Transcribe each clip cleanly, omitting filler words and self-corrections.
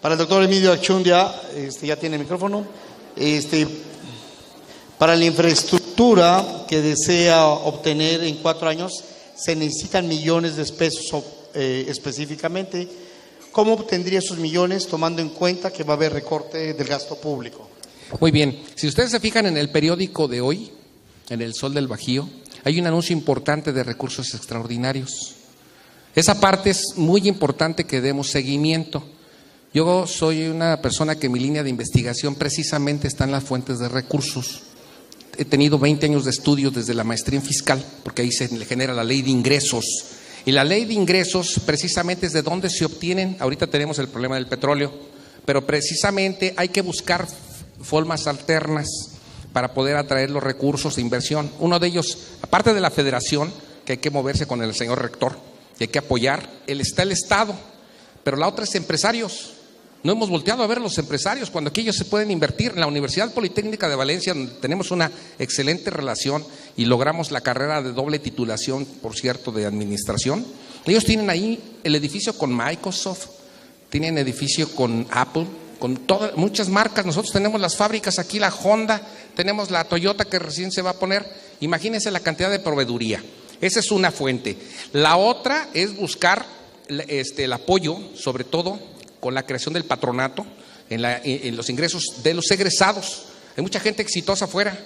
Para el doctor Emilio Achundia, ya tiene el micrófono. Para la infraestructura que desea obtener en 4 años, se necesitan millones de pesos específicamente. ¿Cómo obtendría esos millones tomando en cuenta que va a haber recorte del gasto público? Muy bien, si ustedes se fijan en el periódico de hoy, en El Sol del Bajío, hay un anuncio importante de recursos extraordinarios. Esa parte es muy importante que demos seguimiento. Yo soy una persona que mi línea de investigación precisamente está en las fuentes de recursos. He tenido 20 años de estudios desde la maestría en fiscal, porque ahí se le genera la ley de ingresos. Y la ley de ingresos precisamente es de dónde se obtienen. Ahorita tenemos el problema del petróleo, pero precisamente hay que buscar formas alternas para poder atraer los recursos de inversión. Uno de ellos, aparte de la federación, que hay que moverse con el señor rector, que hay que apoyar, está el Estado, pero la otra es empresarios. No hemos volteado a ver a los empresarios cuando aquí ellos se pueden invertir. En la Universidad Politécnica de Valencia, donde tenemos una excelente relación y logramos la carrera de doble titulación, por cierto, de administración, ellos tienen ahí el edificio con Microsoft, tienen edificio con Apple, con todas, muchas marcas. Nosotros tenemos las fábricas aquí, la Honda, tenemos la Toyota que recién se va a poner. Imagínense la cantidad de proveeduría. Esa es una fuente. La otra es buscar el apoyo, sobre todo con la creación del patronato, en los ingresos de los egresados. Hay mucha gente exitosa afuera.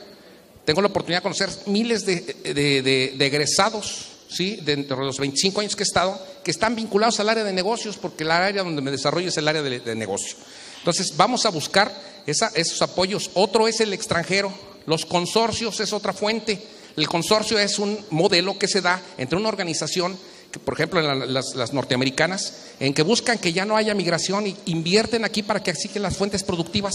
Tengo la oportunidad de conocer miles de egresados, ¿sí?, dentro de los 25 años que he estado, que están vinculados al área de negocios, porque el área donde me desarrollo es el área de negocio. Entonces vamos a buscar esos apoyos. Otro es el extranjero. Los consorcios es otra fuente. El consorcio es un modelo que se da entre una organización, que, por ejemplo en las norteamericanas, en que buscan que ya no haya migración y invierten aquí para que exigen las fuentes productivas.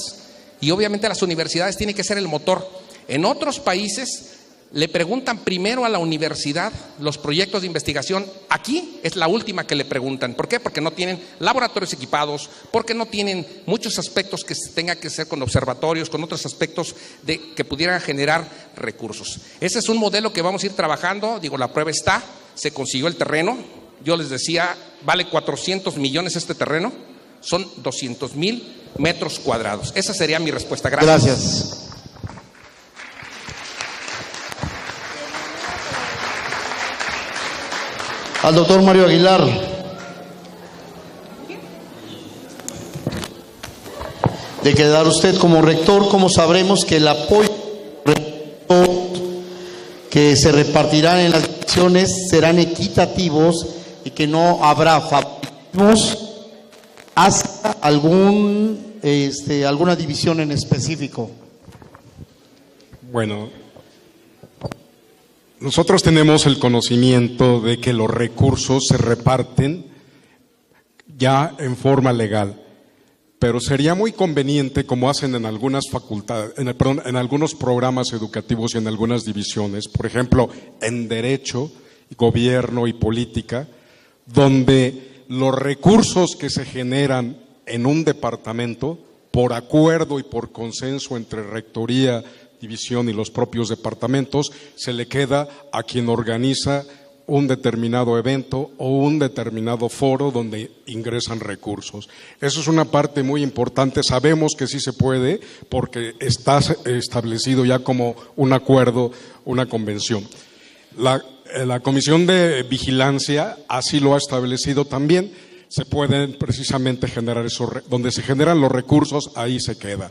Y obviamente las universidades tienen que ser el motor. En otros países le preguntan primero a la universidad los proyectos de investigación. Aquí es la última que le preguntan. ¿Por qué? Porque no tienen laboratorios equipados, porque no tienen muchos aspectos que tenga que ser con observatorios, con otros aspectos que pudieran generar recursos. Ese es un modelo que vamos a ir trabajando. Digo, la prueba está, se consiguió el terreno. Yo les decía, vale 400 millones este terreno, son 200,000 metros cuadrados. Esa sería mi respuesta. Gracias. Gracias. Al doctor Mario Aguilar. De quedar usted como rector, ¿cómo sabremos que el apoyo que se repartirán en las elecciones serán equitativos y que no habrá favoritismos hacia alguna división en específico? Bueno, nosotros tenemos el conocimiento de que los recursos se reparten ya en forma legal, pero sería muy conveniente, como hacen en algunas facultades, en algunos programas educativos y en algunas divisiones, por ejemplo, en Derecho, Gobierno y Política, donde los recursos que se generan en un departamento, por acuerdo y por consenso entre rectoría, división y los propios departamentos, se le queda a quien organiza un determinado evento o un determinado foro donde ingresan recursos. Eso es una parte muy importante. Sabemos que sí se puede porque está establecido ya como un acuerdo, una convención. La Comisión de Vigilancia así lo ha establecido también. Se pueden precisamente generar eso, donde se generan los recursos, ahí se queda.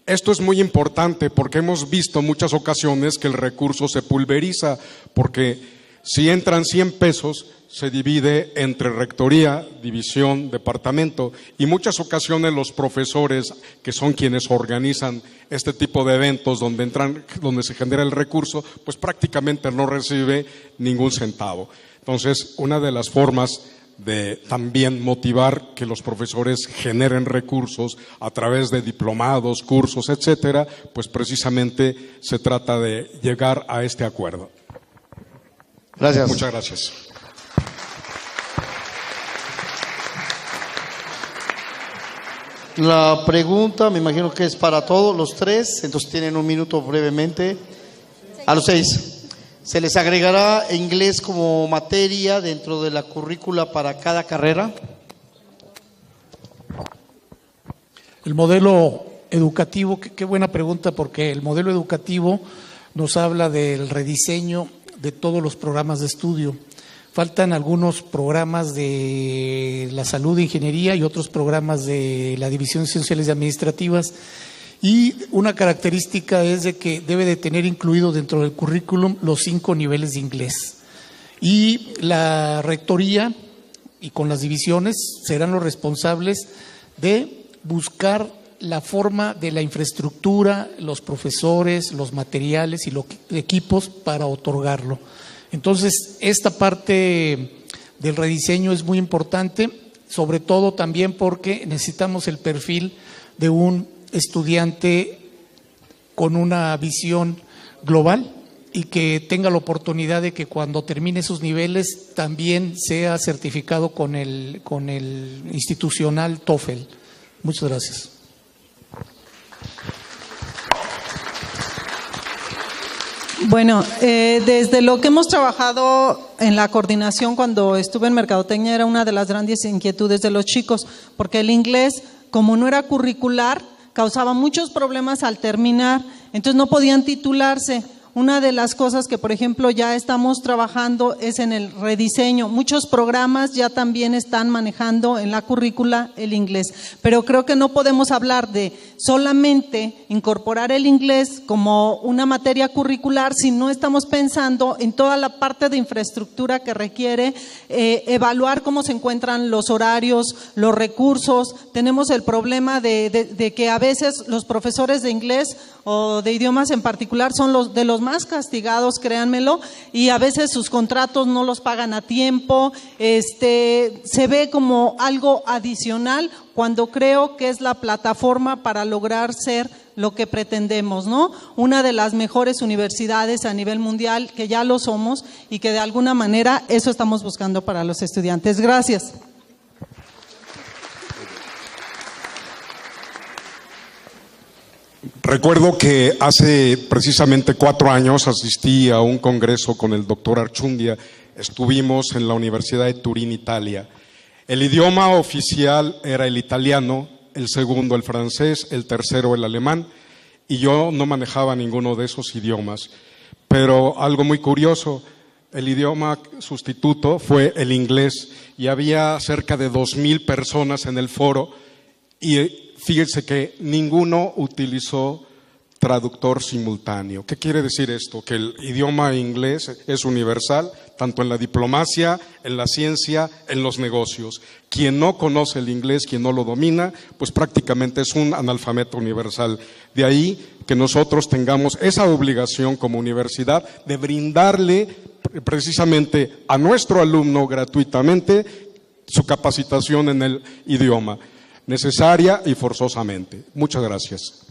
Esto es muy importante porque hemos visto muchas ocasiones que el recurso se pulveriza, porque si entran 100 pesos, se divide entre rectoría, división, departamento, y muchas ocasiones los profesores, que son quienes organizan este tipo de eventos donde se genera el recurso, pues prácticamente no recibe ningún centavo. Entonces, una de las formas de también motivar que los profesores generen recursos a través de diplomados, cursos, etcétera, pues precisamente se trata de llegar a este acuerdo. Gracias. Muchas gracias. La pregunta, me imagino que es para todos los tres, entonces tienen un minuto brevemente. A los 6. ¿Se les agregará inglés como materia dentro de la currícula para cada carrera? el modelo educativo, qué buena pregunta, porque el modelo educativo nos habla del rediseño de todos los programas de estudio. Faltan algunos programas de la salud e ingeniería y otros programas de la División de Ciencias Sociales y Administrativas. Y una característica es de que debe de tener incluido dentro del currículum los 5 niveles de inglés. Y la rectoría y con las divisiones serán los responsables de buscar la forma de la infraestructura, los profesores, los materiales y los equipos para otorgarlo. Entonces, esta parte del rediseño es muy importante, sobre todo también porque necesitamos el perfil de un estudiante con una visión global y que tenga la oportunidad de que cuando termine sus niveles también sea certificado con el institucional TOEFL. Muchas gracias. Bueno, desde lo que hemos trabajado en la coordinación cuando estuve en Mercadotecnia era una de las grandes inquietudes de los chicos, porque el inglés, como no era curricular, causaba muchos problemas al terminar, entonces no podían titularse. Una de las cosas que, por ejemplo, ya estamos trabajando es en el rediseño. Muchos programas ya también están manejando en la currícula el inglés, pero creo que no podemos hablar de solamente incorporar el inglés como una materia curricular si no estamos pensando en toda la parte de infraestructura que requiere evaluar cómo se encuentran los horarios, los recursos. Tenemos el problema de que a veces los profesores de inglés o de idiomas en particular son de los más castigados, créanmelo, y a veces sus contratos no los pagan a tiempo, se ve como algo adicional cuando creo que es la plataforma para lograr ser lo que pretendemos, ¿no? Una de las mejores universidades a nivel mundial, que ya lo somos y que de alguna manera eso estamos buscando para los estudiantes. Gracias. Recuerdo que hace precisamente 4 años asistí a un congreso con el doctor Archundia. Estuvimos en la Universidad de Turín, Italia. El idioma oficial era el italiano, el segundo el francés, el tercero el alemán, y yo no manejaba ninguno de esos idiomas. Pero algo muy curioso, el idioma sustituto fue el inglés y había cerca de 2,000 personas en el foro y fíjense que ninguno utilizó traductor simultáneo. ¿Qué quiere decir esto? Que el idioma inglés es universal, tanto en la diplomacia, en la ciencia, en los negocios. Quien no conoce el inglés, quien no lo domina, pues prácticamente es un analfabeto universal. De ahí que nosotros tengamos esa obligación como universidad de brindarle precisamente a nuestro alumno gratuitamente su capacitación en el idioma, necesaria y forzosamente. Muchas gracias.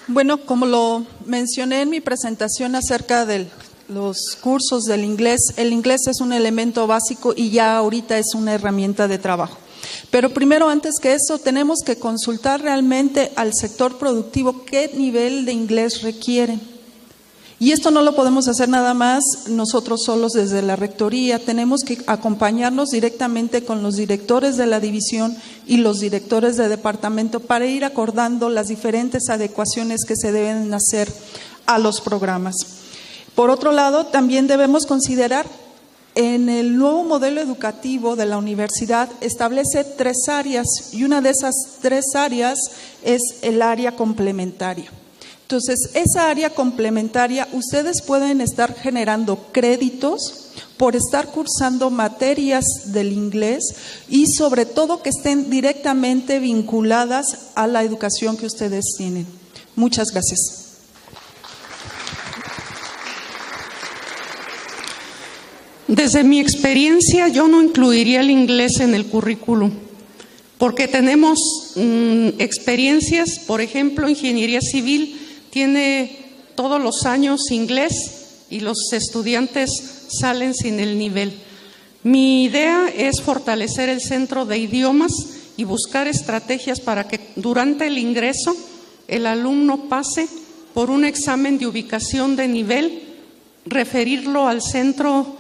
Bueno, como lo mencioné en mi presentación acerca de los cursos del inglés, el inglés es un elemento básico y ya ahorita es una herramienta de trabajo. Pero primero, antes que eso, tenemos que consultar realmente al sector productivo qué nivel de inglés requiere. Y esto no lo podemos hacer nada más nosotros solos desde la rectoría, tenemos que acompañarnos directamente con los directores de la división y los directores de departamento para ir acordando las diferentes adecuaciones que se deben hacer a los programas. Por otro lado, también debemos considerar en el nuevo modelo educativo de la universidad establece 3 áreas y una de esas 3 áreas es el área complementaria. Entonces, esa área complementaria, ustedes pueden estar generando créditos por estar cursando materias del inglés y sobre todo que estén directamente vinculadas a la educación que ustedes tienen. Muchas gracias. Desde mi experiencia, yo no incluiría el inglés en el currículum, porque tenemos experiencias, por ejemplo, ingeniería civil tiene todos los años inglés y los estudiantes salen sin el nivel. Mi idea es fortalecer el centro de idiomas y buscar estrategias para que durante el ingreso el alumno pase por un examen de ubicación de nivel, referirlo al centro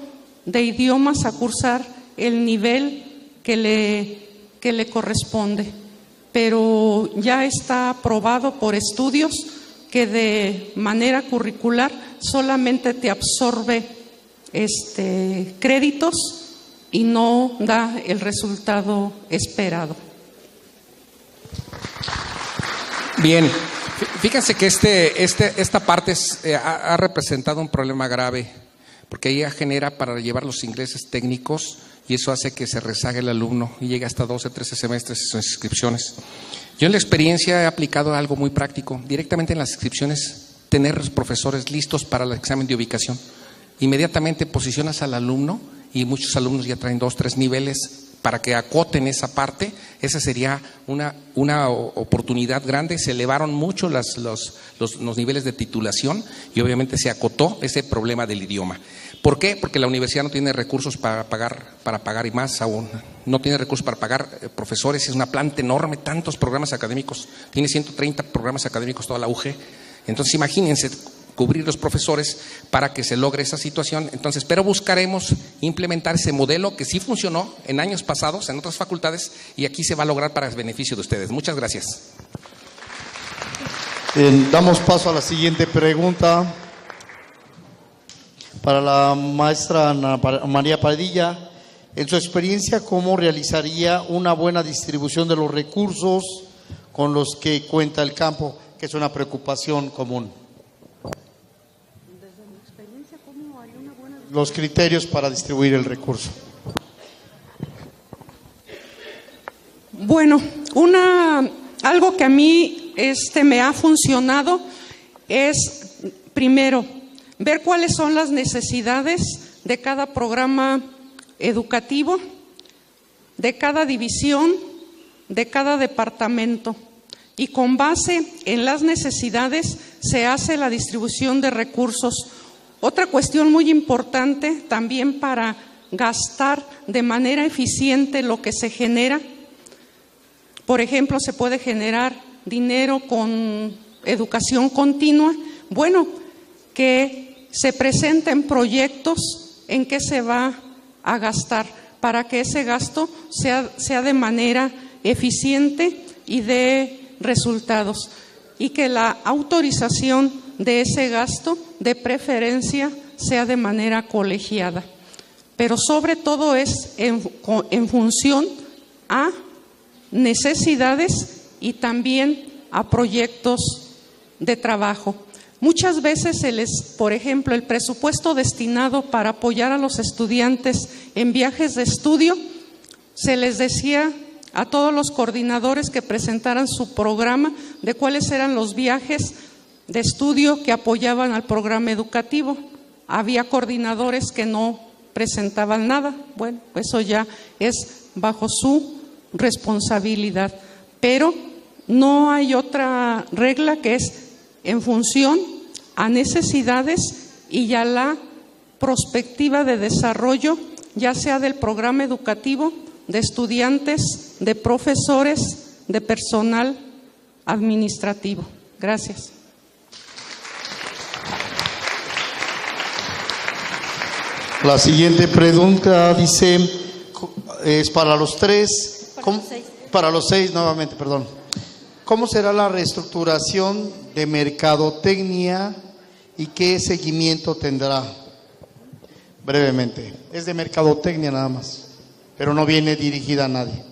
de idiomas a cursar el nivel que le corresponde. Pero ya está aprobado por estudios que de manera curricular solamente te absorbe créditos y no da el resultado esperado. Bien, fíjense que esta parte ha representado un problema grave, porque ella genera para llevar los ingleses técnicos y eso hace que se rezague el alumno y llegue hasta 12, 13 semestres en sus inscripciones. Yo en la experiencia he aplicado algo muy práctico, directamente en las inscripciones, tener los profesores listos para el examen de ubicación. Inmediatamente posicionas al alumno y muchos alumnos ya traen 2, 3 niveles para que acoten esa parte. Esa sería una oportunidad grande. Se elevaron mucho los niveles de titulación y obviamente se acotó ese problema del idioma. ¿Por qué? Porque la universidad no tiene recursos para pagar y más aún. No tiene recursos para pagar profesores. Es una planta enorme, tantos programas académicos. Tiene 130 programas académicos toda la UG. Entonces imagínense cubrir los profesores para que se logre esa situación. Entonces, pero buscaremos implementar ese modelo que sí funcionó en años pasados en otras facultades y aquí se va a lograr para el beneficio de ustedes. Muchas gracias. Damos paso a la siguiente pregunta para la maestra Ana María Padilla. En su experiencia, ¿cómo realizaría una buena distribución de los recursos con los que cuenta el campo, que es una preocupación común? Los criterios para distribuir el recurso. Bueno, algo que a mí me ha funcionado es, primero, ver cuáles son las necesidades de cada programa educativo, de cada división, de cada departamento. Y con base en las necesidades se hace la distribución de recursos. Otra cuestión muy importante también para gastar de manera eficiente lo que se genera. Por ejemplo, se puede generar dinero con educación continua. Bueno, que se presenten proyectos en que se va a gastar para que ese gasto sea de manera eficiente y dé resultados. Y que la autorización de ese gasto, de preferencia, sea de manera colegiada. Pero sobre todo es en función a necesidades y también a proyectos de trabajo. Muchas veces por ejemplo, el presupuesto destinado para apoyar a los estudiantes en viajes de estudio, se les decía a todos los coordinadores que presentaran su programa de cuáles eran los viajes de estudio que apoyaban al programa educativo. Había coordinadores que no presentaban nada. Bueno, eso ya es bajo su responsabilidad. Pero no hay otra regla que es en función a necesidades y a la perspectiva de desarrollo, ya sea del programa educativo, de estudiantes, de profesores, de personal administrativo. Gracias. La siguiente pregunta dice, es para los tres, para los seis nuevamente, perdón. ¿Cómo será la reestructuración de mercadotecnia y qué seguimiento tendrá? Brevemente, es de mercadotecnia nada más, pero no viene dirigida a nadie.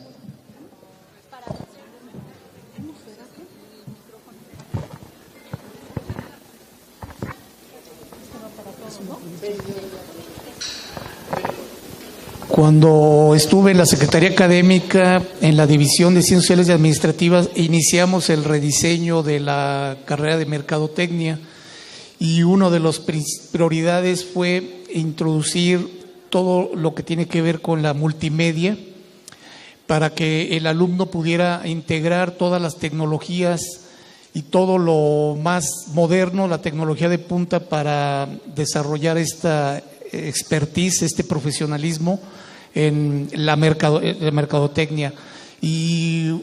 Cuando estuve en la Secretaría Académica, en la División de Ciencias Sociales y Administrativas, iniciamos el rediseño de la carrera de Mercadotecnia y una de las prioridades fue introducir todo lo que tiene que ver con la multimedia para que el alumno pudiera integrar todas las tecnologías y todo lo más moderno, la tecnología de punta para desarrollar esta expertise, este profesionalismo en la mercadotecnia. Y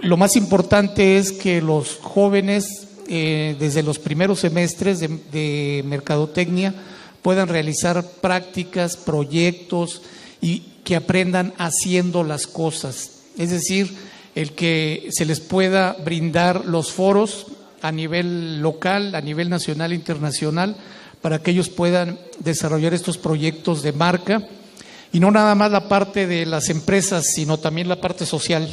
lo más importante es que los jóvenes desde los primeros semestres de mercadotecnia puedan realizar prácticas, proyectos y que aprendan haciendo las cosas. Es decir, el que se les pueda brindar los foros a nivel local, a nivel nacional e internacional, para que ellos puedan desarrollar estos proyectos de marca, y no nada más la parte de las empresas, sino también la parte social.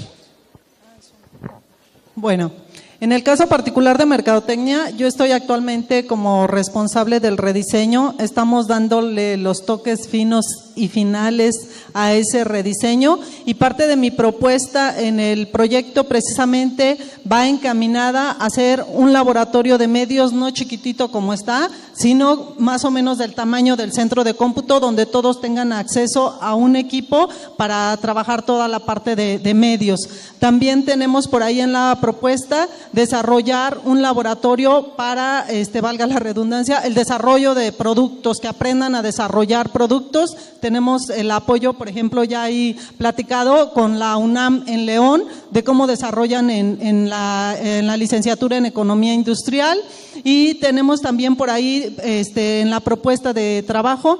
Bueno, en el caso particular de Mercadotecnia, yo estoy actualmente como responsable del rediseño. Estamos dándole los toques finos y finales a ese rediseño, y parte de mi propuesta en el proyecto precisamente va encaminada a hacer un laboratorio de medios, no chiquitito como está, sino más o menos del tamaño del centro de cómputo, donde todos tengan acceso a un equipo para trabajar toda la parte de medios. También tenemos por ahí en la propuesta desarrollar un laboratorio para, valga la redundancia, el desarrollo de productos, que aprendan a desarrollar productos. Tenemos el apoyo, por ejemplo, ya ahí platicado con la UNAM en León, de cómo desarrollan en la licenciatura en Economía Industrial, y tenemos también por ahí en la propuesta de trabajo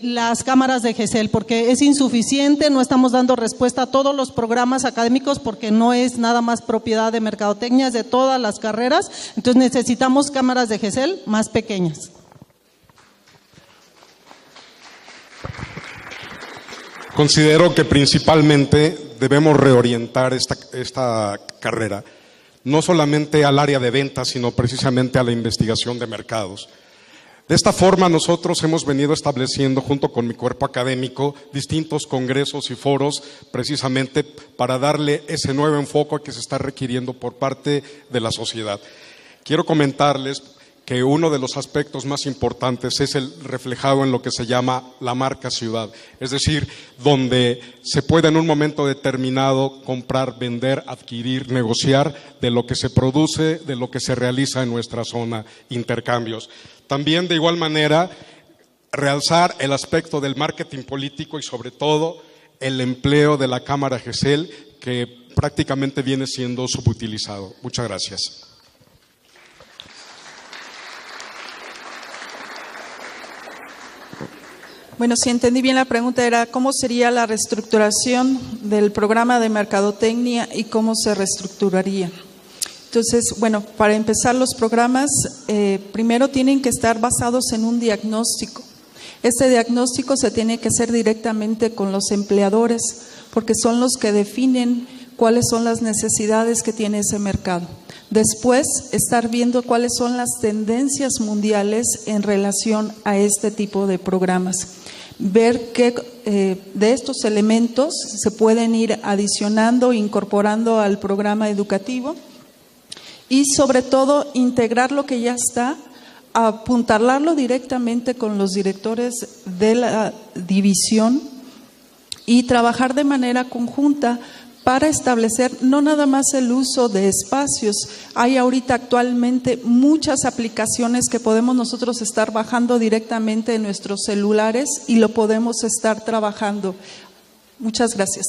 las cámaras de GESEL, porque es insuficiente, no estamos dando respuesta a todos los programas académicos, porque no es nada más propiedad de Mercadotecnia, es de todas las carreras. Entonces necesitamos cámaras de GESEL más pequeñas. Considero que principalmente debemos reorientar esta carrera, no solamente al área de ventas, sino precisamente a la investigación de mercados. De esta forma nosotros hemos venido estableciendo junto con mi cuerpo académico distintos congresos y foros precisamente para darle ese nuevo enfoque que se está requiriendo por parte de la sociedad. Quiero comentarles que uno de los aspectos más importantes es el reflejado en lo que se llama la marca ciudad, es decir, donde se puede en un momento determinado comprar, vender, adquirir, negociar de lo que se produce, de lo que se realiza en nuestra zona, intercambios. También de igual manera realzar el aspecto del marketing político y sobre todo el empleo de la Cámara GESEL, que prácticamente viene siendo subutilizado. Muchas gracias. Bueno, si entendí bien la pregunta era ¿cómo sería la reestructuración del programa de Mercadotecnia y cómo se reestructuraría? Entonces, bueno, para empezar los programas, primero tienen que estar basados en un diagnóstico. Este diagnóstico se tiene que hacer directamente con los empleadores, porque son los que definen cuáles son las necesidades que tiene ese mercado. Después, estar viendo cuáles son las tendencias mundiales en relación a este tipo de programas. Ver qué de estos elementos se pueden ir adicionando, incorporando al programa educativo y sobre todo integrar lo que ya está, apuntalarlo directamente con los directores de la división y trabajar de manera conjunta para establecer no nada más el uso de espacios. Hay ahorita actualmente muchas aplicaciones que podemos nosotros estar bajando directamente en nuestros celulares y lo podemos estar trabajando. Muchas gracias.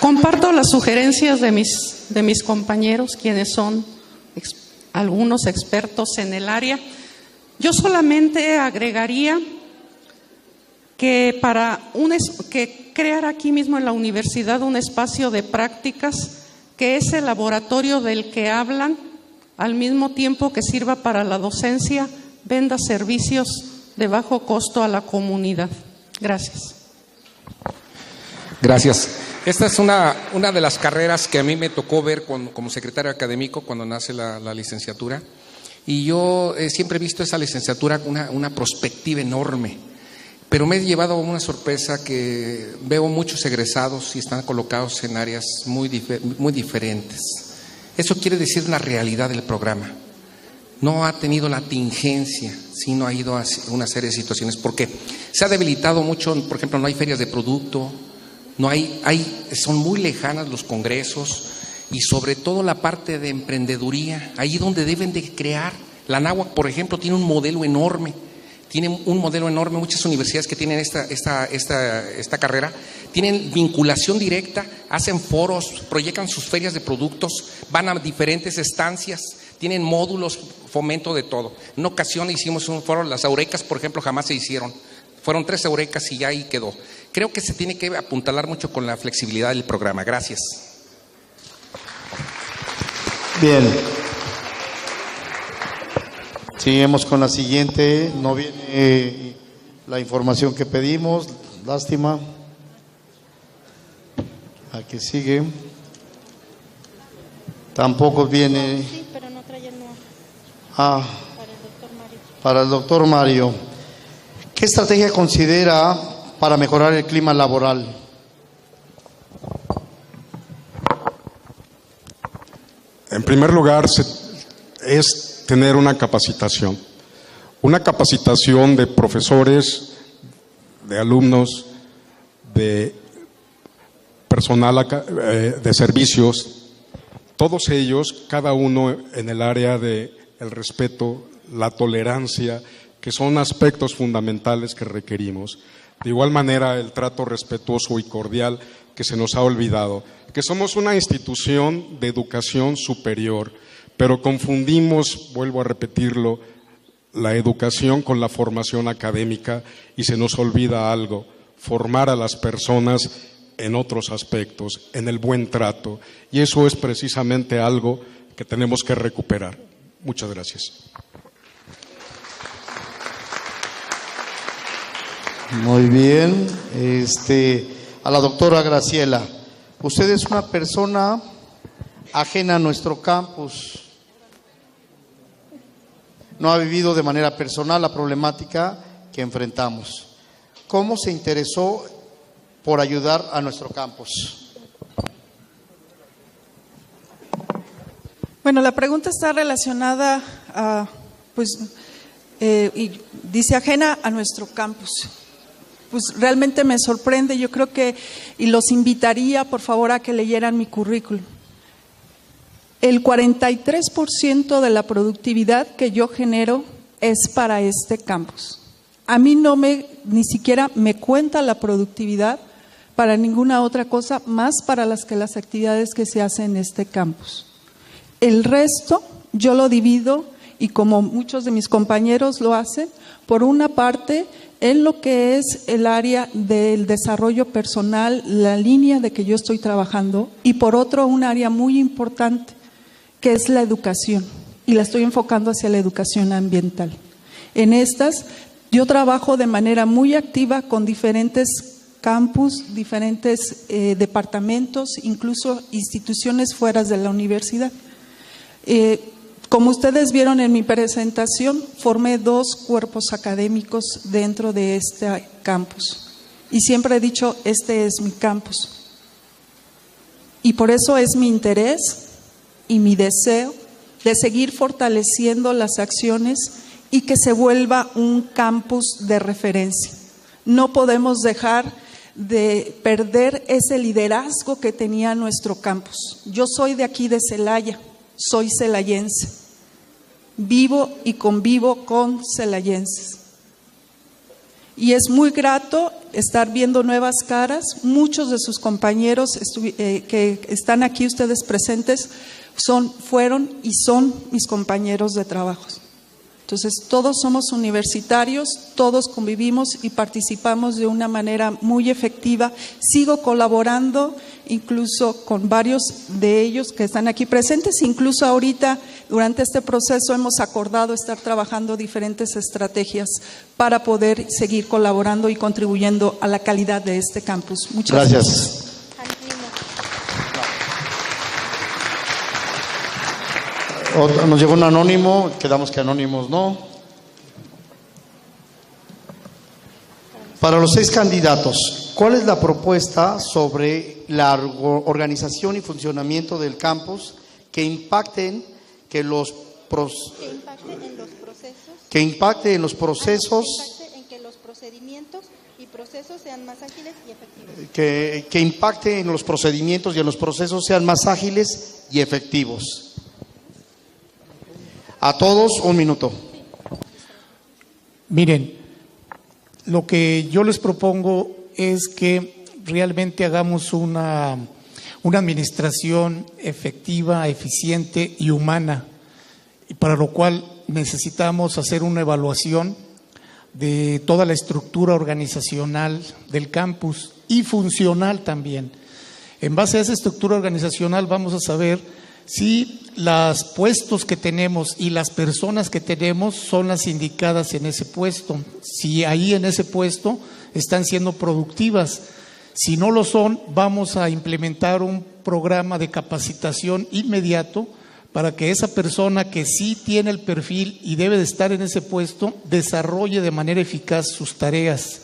Comparto las sugerencias de mis compañeros, quienes son algunos expertos en el área. Yo solamente agregaría que que crear aquí mismo en la universidad un espacio de prácticas, que es el laboratorio del que hablan, al mismo tiempo que sirva para la docencia, venda servicios de bajo costo a la comunidad. Gracias. Gracias. Esta es una de las carreras que a mí me tocó ver como secretario académico cuando nace la licenciatura, y yo siempre he visto esa licenciatura una perspectiva enorme. Pero me he llevado una sorpresa que veo muchos egresados y están colocados en áreas muy diferentes. Eso quiere decir la realidad del programa. No ha tenido la tingencia, sino ha ido a una serie de situaciones. Porque se ha debilitado mucho, por ejemplo, no hay ferias de producto, son muy lejanas los congresos y sobre todo la parte de emprendeduría, ahí donde deben de crear. La Anáhuac, por ejemplo, tiene un modelo enorme. Muchas universidades que tienen esta carrera tienen vinculación directa, hacen foros, proyectan sus ferias de productos, van a diferentes estancias, tienen módulos fomento de todo. En una ocasión hicimos un foro, las Eurekas, por ejemplo, jamás se hicieron. Fueron 3 Eurekas y ya ahí quedó. Creo que se tiene que apuntalar mucho con la flexibilidad del programa. Gracias. Bien. Seguimos con la siguiente. No viene la información que pedimos. Lástima. Aquí sigue. Tampoco viene. Sí, pero no trae el nuevo. Ah, Para el doctor Mario. para el doctor Mario. ¿Qué estrategia considera para mejorar el clima laboral? En primer lugar, es tener una capacitación de profesores, de alumnos, de personal de servicios, todos ellos, cada uno en el área del respeto, la tolerancia, que son aspectos fundamentales que requerimos. De igual manera, el trato respetuoso y cordial que se nos ha olvidado, que somos una institución de educación superior, pero confundimos, vuelvo a repetirlo, la educación con la formación académica y se nos olvida algo, formar a las personas en otros aspectos, en el buen trato, y eso es precisamente algo que tenemos que recuperar. Muchas gracias. Muy bien. A la doctora Graciela, usted es una persona ajena a nuestro campus. No ha vivido de manera personal la problemática que enfrentamos. ¿Cómo se interesó por ayudar a nuestro campus? Bueno, la pregunta está relacionada a, y dice ajena a nuestro campus. Pues realmente me sorprende, yo creo que, y los invitaría por favor a que leyeran mi currículum. El 43% de la productividad que yo genero es para este campus. A mí ni siquiera me cuenta la productividad para ninguna otra cosa más para las actividades que se hacen en este campus. El resto yo lo divido, y como muchos de mis compañeros lo hacen, por una parte en lo que es el área del desarrollo personal, la línea de que yo estoy trabajando, y por otro un área muy importante que es la educación, y la estoy enfocando hacia la educación ambiental. En estas yo trabajo de manera muy activa con diferentes campus, diferentes departamentos, incluso instituciones fuera de la universidad. Como ustedes vieron en mi presentación, formé 2 cuerpos académicos dentro de este campus. Y siempre he dicho, este es mi campus. Y por eso es mi interés y mi deseo de seguir fortaleciendo las acciones y que se vuelva un campus de referencia. No podemos dejar de perder ese liderazgo que tenía nuestro campus. Yo soy de aquí de Celaya. Soy celayense, vivo y convivo con celayenses. Y es muy grato estar viendo nuevas caras. Muchos de sus compañeros que están aquí ustedes presentes fueron y son mis compañeros de trabajo. Entonces, todos somos universitarios, todos convivimos y participamos de una manera muy efectiva. Sigo colaborando incluso con varios de ellos que están aquí presentes. Incluso ahorita, durante este proceso, hemos acordado estar trabajando diferentes estrategias para poder seguir colaborando y contribuyendo a la calidad de este campus. Muchas gracias. Nos llegó un anónimo, quedamos que anónimos no. Para los 6 candidatos, ¿cuál es la propuesta sobre la organización y funcionamiento del campus que impacte en los procesos, en que los procedimientos y procesos sean más ágiles y efectivos? Que impacte en los procedimientos y en los procesos sean más ágiles y efectivos. A todos, 1 minuto. Miren, lo que yo les propongo es que realmente hagamos una administración efectiva, eficiente y humana. y para lo cual necesitamos hacer una evaluación de toda la estructura organizacional del campus y funcional también. En base a esa estructura organizacional vamos a saber si los puestos que tenemos y las personas que tenemos son las indicadas en ese puesto, si ahí en ese puesto están siendo productivas. Si no lo son, vamos a implementar un programa de capacitación inmediato para que esa persona que sí tiene el perfil y debe de estar en ese puesto desarrolle de manera eficaz sus tareas.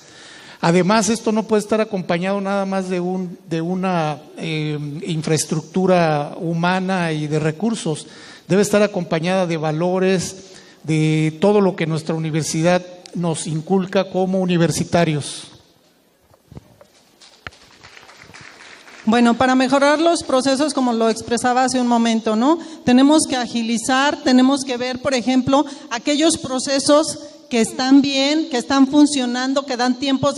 Además, esto no puede estar acompañado nada más de una infraestructura humana y de recursos. Debe estar acompañada de valores, de todo lo que nuestra universidad nos inculca como universitarios. Bueno, para mejorar los procesos, como lo expresaba hace un momento, ¿no? Tenemos que agilizar, tenemos que ver, por ejemplo, aquellos procesos que están bien, que están funcionando, que dan tiempos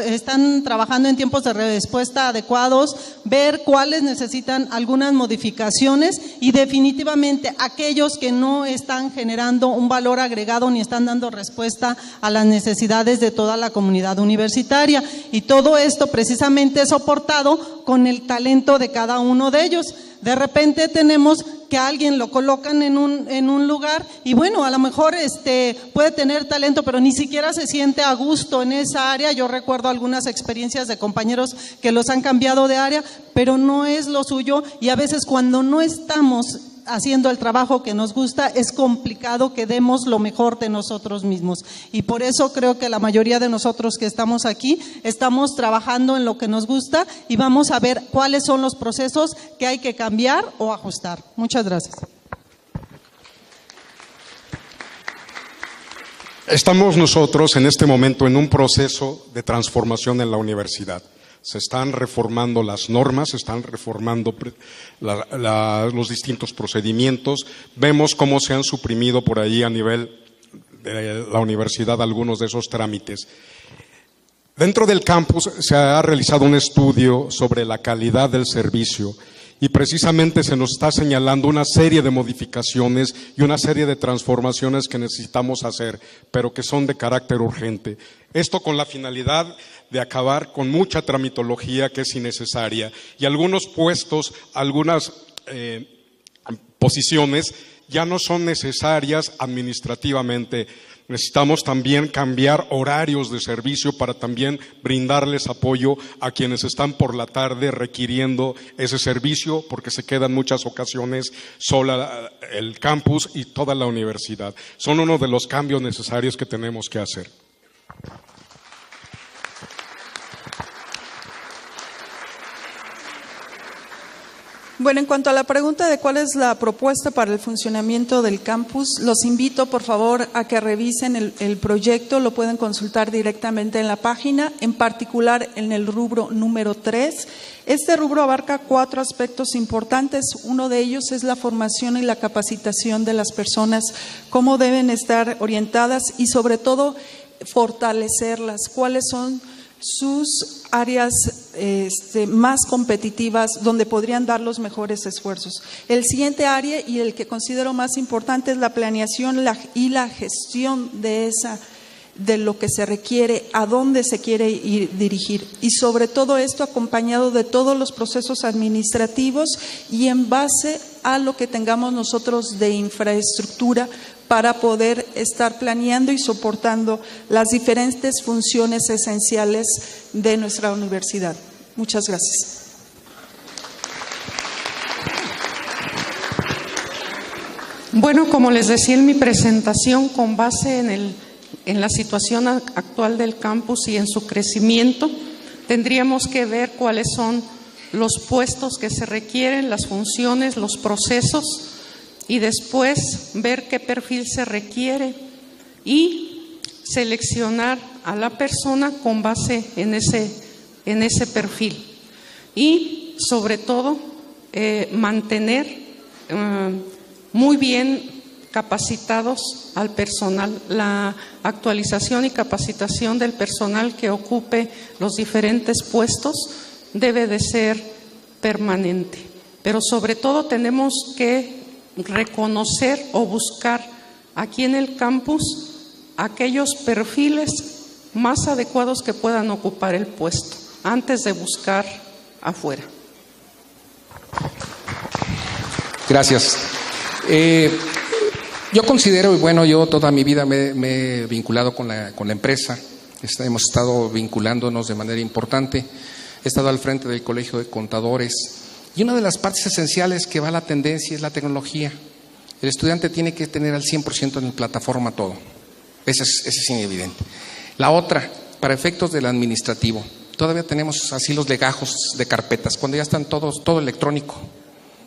están trabajando en tiempos de respuesta adecuados, ver cuáles necesitan algunas modificaciones y definitivamente aquellos que no están generando un valor agregado ni están dando respuesta a las necesidades de toda la comunidad universitaria. Y todo esto precisamente es soportado con el talento de cada uno de ellos. De repente tenemos que alguien lo colocan en un lugar y bueno, a lo mejor puede tener talento, pero ni siquiera se siente a gusto en esa área. Yo recuerdo algunas experiencias de compañeros que los han cambiado de área, pero no es lo suyo, y a veces cuando no estamos haciendo el trabajo que nos gusta, es complicado que demos lo mejor de nosotros mismos. Y por eso creo que la mayoría de nosotros que estamos aquí, estamos trabajando en lo que nos gusta y vamos a ver cuáles son los procesos que hay que cambiar o ajustar. Muchas gracias. Estamos nosotros en este momento en un proceso de transformación en la universidad. Se están reformando las normas, se están reformando los distintos procedimientos. Vemos cómo se han suprimido por ahí a nivel de la universidad algunos de esos trámites. Dentro del campus se ha realizado un estudio sobre la calidad del servicio y precisamente se nos está señalando una serie de modificaciones y una serie de transformaciones que necesitamos hacer, pero que son de carácter urgente. Esto con la finalidad de acabar con mucha tramitología que es innecesaria y algunos puestos, algunas posiciones ya no son necesarias administrativamente. Necesitamos también cambiar horarios de servicio para también brindarles apoyo a quienes están por la tarde requiriendo ese servicio, porque se queda en muchas ocasiones sola el campus y toda la universidad. Son uno de los cambios necesarios que tenemos que hacer. Bueno, en cuanto a la pregunta de cuál es la propuesta para el funcionamiento del campus, los invito por favor a que revisen el proyecto, lo pueden consultar directamente en la página, en particular en el rubro número 3. Este rubro abarca 4 aspectos importantes. Uno de ellos es la formación y la capacitación de las personas, cómo deben estar orientadas y sobre todo fortalecerlas, cuáles son sus áreas más competitivas donde podrían dar los mejores esfuerzos. El siguiente área y el que considero más importante es la planeación y la gestión de lo que se requiere, a dónde se quiere dirigir, y sobre todo esto acompañado de todos los procesos administrativos y en base a lo que tengamos nosotros de infraestructura para poder estar planeando y soportando las diferentes funciones esenciales de nuestra universidad. Muchas gracias. Bueno, como les decía en mi presentación, con base en la situación actual del campus y en su crecimiento, tendríamos que ver cuáles son los puestos que se requieren, las funciones, los procesos, y después ver qué perfil se requiere y seleccionar a la persona con base en ese perfil. Y sobre todo mantener muy bien capacitados al personal. La actualización y capacitación del personal que ocupe los diferentes puestos debe de ser permanente. Pero sobre todo tenemos que reconocer o buscar aquí en el campus aquellos perfiles más adecuados que puedan ocupar el puesto antes de buscar afuera. Gracias. Yo considero, y bueno, yo toda mi vida me he vinculado con la empresa, hemos estado vinculándonos de manera importante, he estado al frente del Colegio de Contadores, y una de las partes esenciales que va a la tendencia es la tecnología. El estudiante tiene que tener al 100% en la plataforma todo, ese es evidente. La otra, para efectos del administrativo, todavía tenemos así los legajos de carpetas, cuando ya están todo electrónico,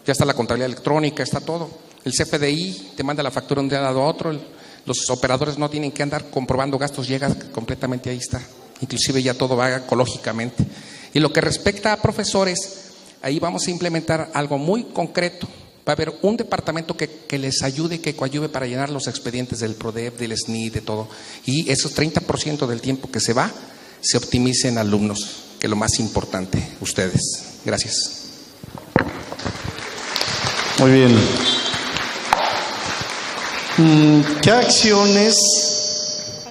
ya está la contabilidad electrónica, está todo. El CFDI te manda la factura de un lado a otro, los operadores no tienen que andar comprobando gastos, llega completamente, ahí está. Inclusive ya todo va ecológicamente. Y lo que respecta a profesores, ahí vamos a implementar algo muy concreto. Va a haber un departamento que les ayude, que coadyuve para llenar los expedientes del PRODEP, del SNI, de todo. Y esos 30% del tiempo que se va, se optimice en alumnos, que es lo más importante, ustedes. Gracias. Muy bien. ¿Qué acciones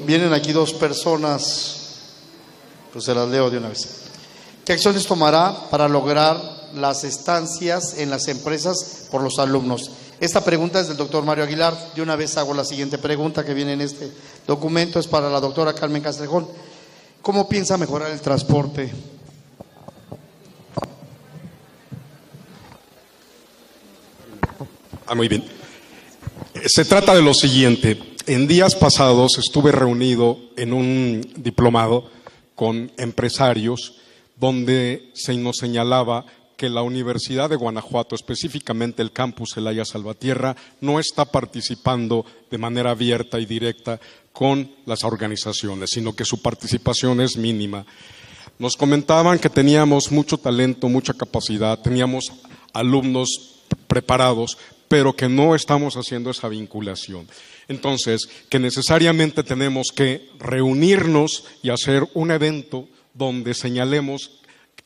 vienen aquí dos personas, pues se las leo de una vez. ¿Qué acciones tomará para lograr las estancias en las empresas por los alumnos? Esta pregunta es del doctor Mario Aguilar. De una vez hago la siguiente pregunta que viene en este documento, es para la doctora Carmen Castrejón. ¿Cómo piensa mejorar el transporte? Muy bien. Se trata de lo siguiente. En días pasados estuve reunido en un diplomado con empresarios donde se nos señalaba que la Universidad de Guanajuato, específicamente el campus Celaya Salvatierra, no está participando de manera abierta y directa con las organizaciones, sino que su participación es mínima. Nos comentaban que teníamos mucho talento, mucha capacidad, teníamos alumnos preparados, pero que no estamos haciendo esa vinculación. Entonces, que necesariamente tenemos que reunirnos y hacer un evento donde señalemos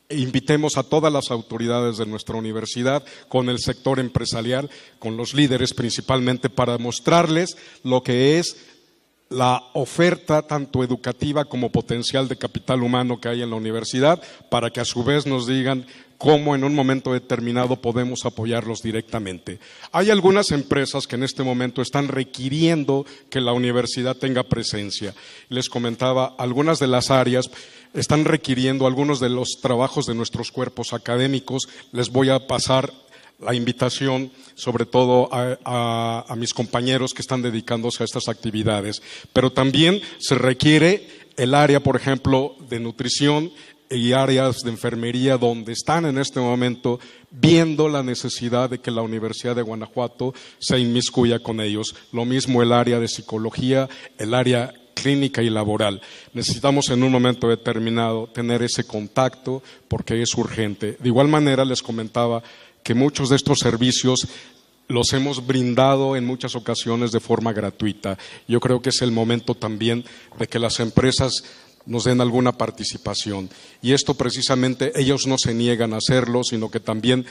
e invitemos a todas las autoridades de nuestra universidad, con el sector empresarial, con los líderes principalmente, para mostrarles lo que es la oferta tanto educativa como potencial de capital humano que hay en la universidad, para que a su vez nos digan cómo en un momento determinado podemos apoyarlos directamente. Hay algunas empresas que en este momento están requiriendo que la universidad tenga presencia. Les comentaba, algunas de las áreas están requiriendo algunos de los trabajos de nuestros cuerpos académicos. Les voy a pasar la invitación, sobre todo a mis compañeros que están dedicándose a estas actividades. Pero también se requiere el área, por ejemplo, de nutrición y áreas de enfermería, donde están en este momento viendo la necesidad de que la Universidad de Guanajuato se inmiscuya con ellos. Lo mismo el área de psicología, el área clínica y laboral. Necesitamos en un momento determinado tener ese contacto porque es urgente. De igual manera les comentaba que muchos de estos servicios los hemos brindado en muchas ocasiones de forma gratuita. Yo creo que es el momento también de que las empresas nos den alguna participación. Y esto precisamente ellos no se niegan a hacerlo, sino que también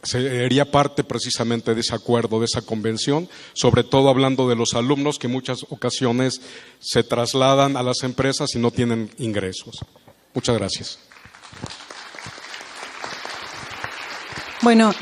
sería parte precisamente de ese acuerdo, de esa convención, sobre todo hablando de los alumnos que en muchas ocasiones se trasladan a las empresas y no tienen ingresos. Muchas gracias. Bueno,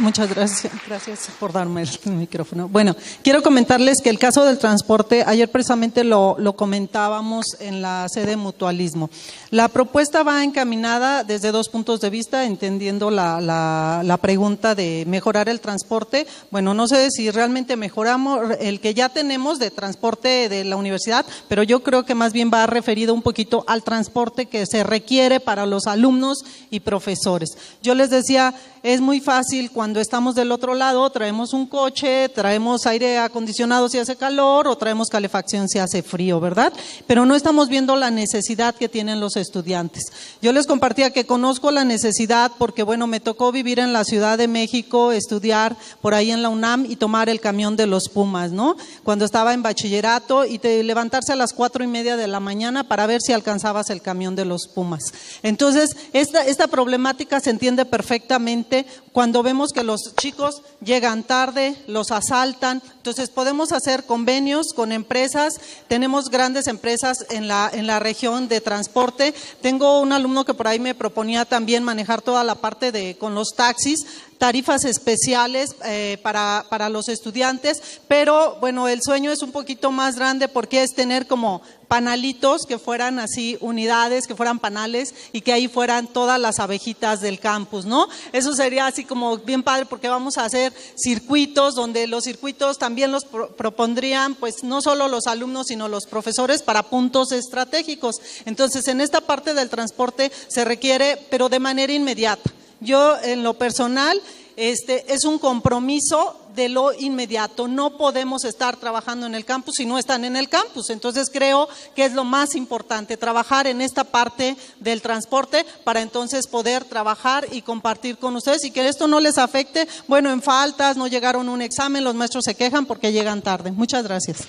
muchas gracias por darme el micrófono. Bueno, quiero comentarles que el caso del transporte, ayer precisamente lo comentábamos en la sede de Mutualismo. La propuesta va encaminada desde dos puntos de vista, entendiendo la pregunta de mejorar el transporte. Bueno, no sé si realmente mejoramos el que ya tenemos de transporte de la universidad, pero yo creo que más bien va referido un poquito al transporte que se requiere para los alumnos y profesores. Yo les decía, es muy fácil cuando estamos del otro lado, traemos un coche, traemos aire acondicionado si hace calor o traemos calefacción si hace frío, ¿verdad? Pero no estamos viendo la necesidad que tienen los estudiantes. Yo les compartía que conozco la necesidad porque, bueno, me tocó vivir en la Ciudad de México, estudiar por ahí en la UNAM y tomar el camión de los Pumas, ¿no? Cuando estaba en bachillerato y levantarse a las 4:30 de la mañana para ver si alcanzabas el camión de los Pumas. Entonces, esta problemática se entiende perfectamente parte cuando vemos que los chicos llegan tarde, los asaltan. Entonces podemos hacer convenios con empresas, tenemos grandes empresas en la región de transporte. Tengo un alumno que por ahí me proponía también manejar toda la parte con los taxis, tarifas especiales para los estudiantes, pero bueno, el sueño es un poquito más grande porque es tener como panalitos que fueran así, unidades, que fueran panales y que ahí fueran todas las abejitas del campus, ¿no? Eso sería así como bien padre porque vamos a hacer circuitos donde los circuitos también los propondrían pues no solo los alumnos sino los profesores para puntos estratégicos. Entonces en esta parte del transporte se requiere, pero de manera inmediata. Yo en lo personal es un compromiso de lo inmediato. No podemos estar trabajando en el campus si no están en el campus. Entonces creo que es lo más importante, trabajar en esta parte del transporte para entonces poder trabajar y compartir con ustedes y que esto no les afecte. Bueno, en faltas, no llegaron a un examen, los maestros se quejan porque llegan tarde. Muchas gracias.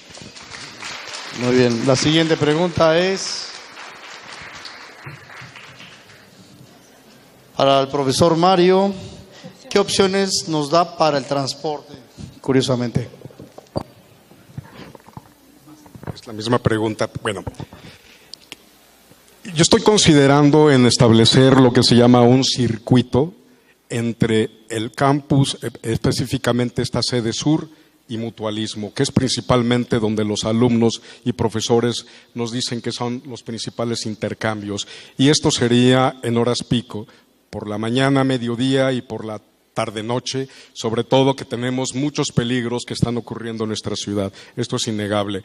Muy bien, la siguiente pregunta es para el profesor Mario. ¿Qué opciones nos da para el transporte, curiosamente? Es la misma pregunta. Bueno, yo estoy considerando en establecer lo que se llama un circuito entre el campus, específicamente esta sede sur, y Mutualismo, que es principalmente donde los alumnos y profesores nos dicen que son los principales intercambios. Y esto sería en horas pico, por la mañana, mediodía y por la tarde-noche, sobre todo que tenemos muchos peligros que están ocurriendo en nuestra ciudad. Esto es innegable.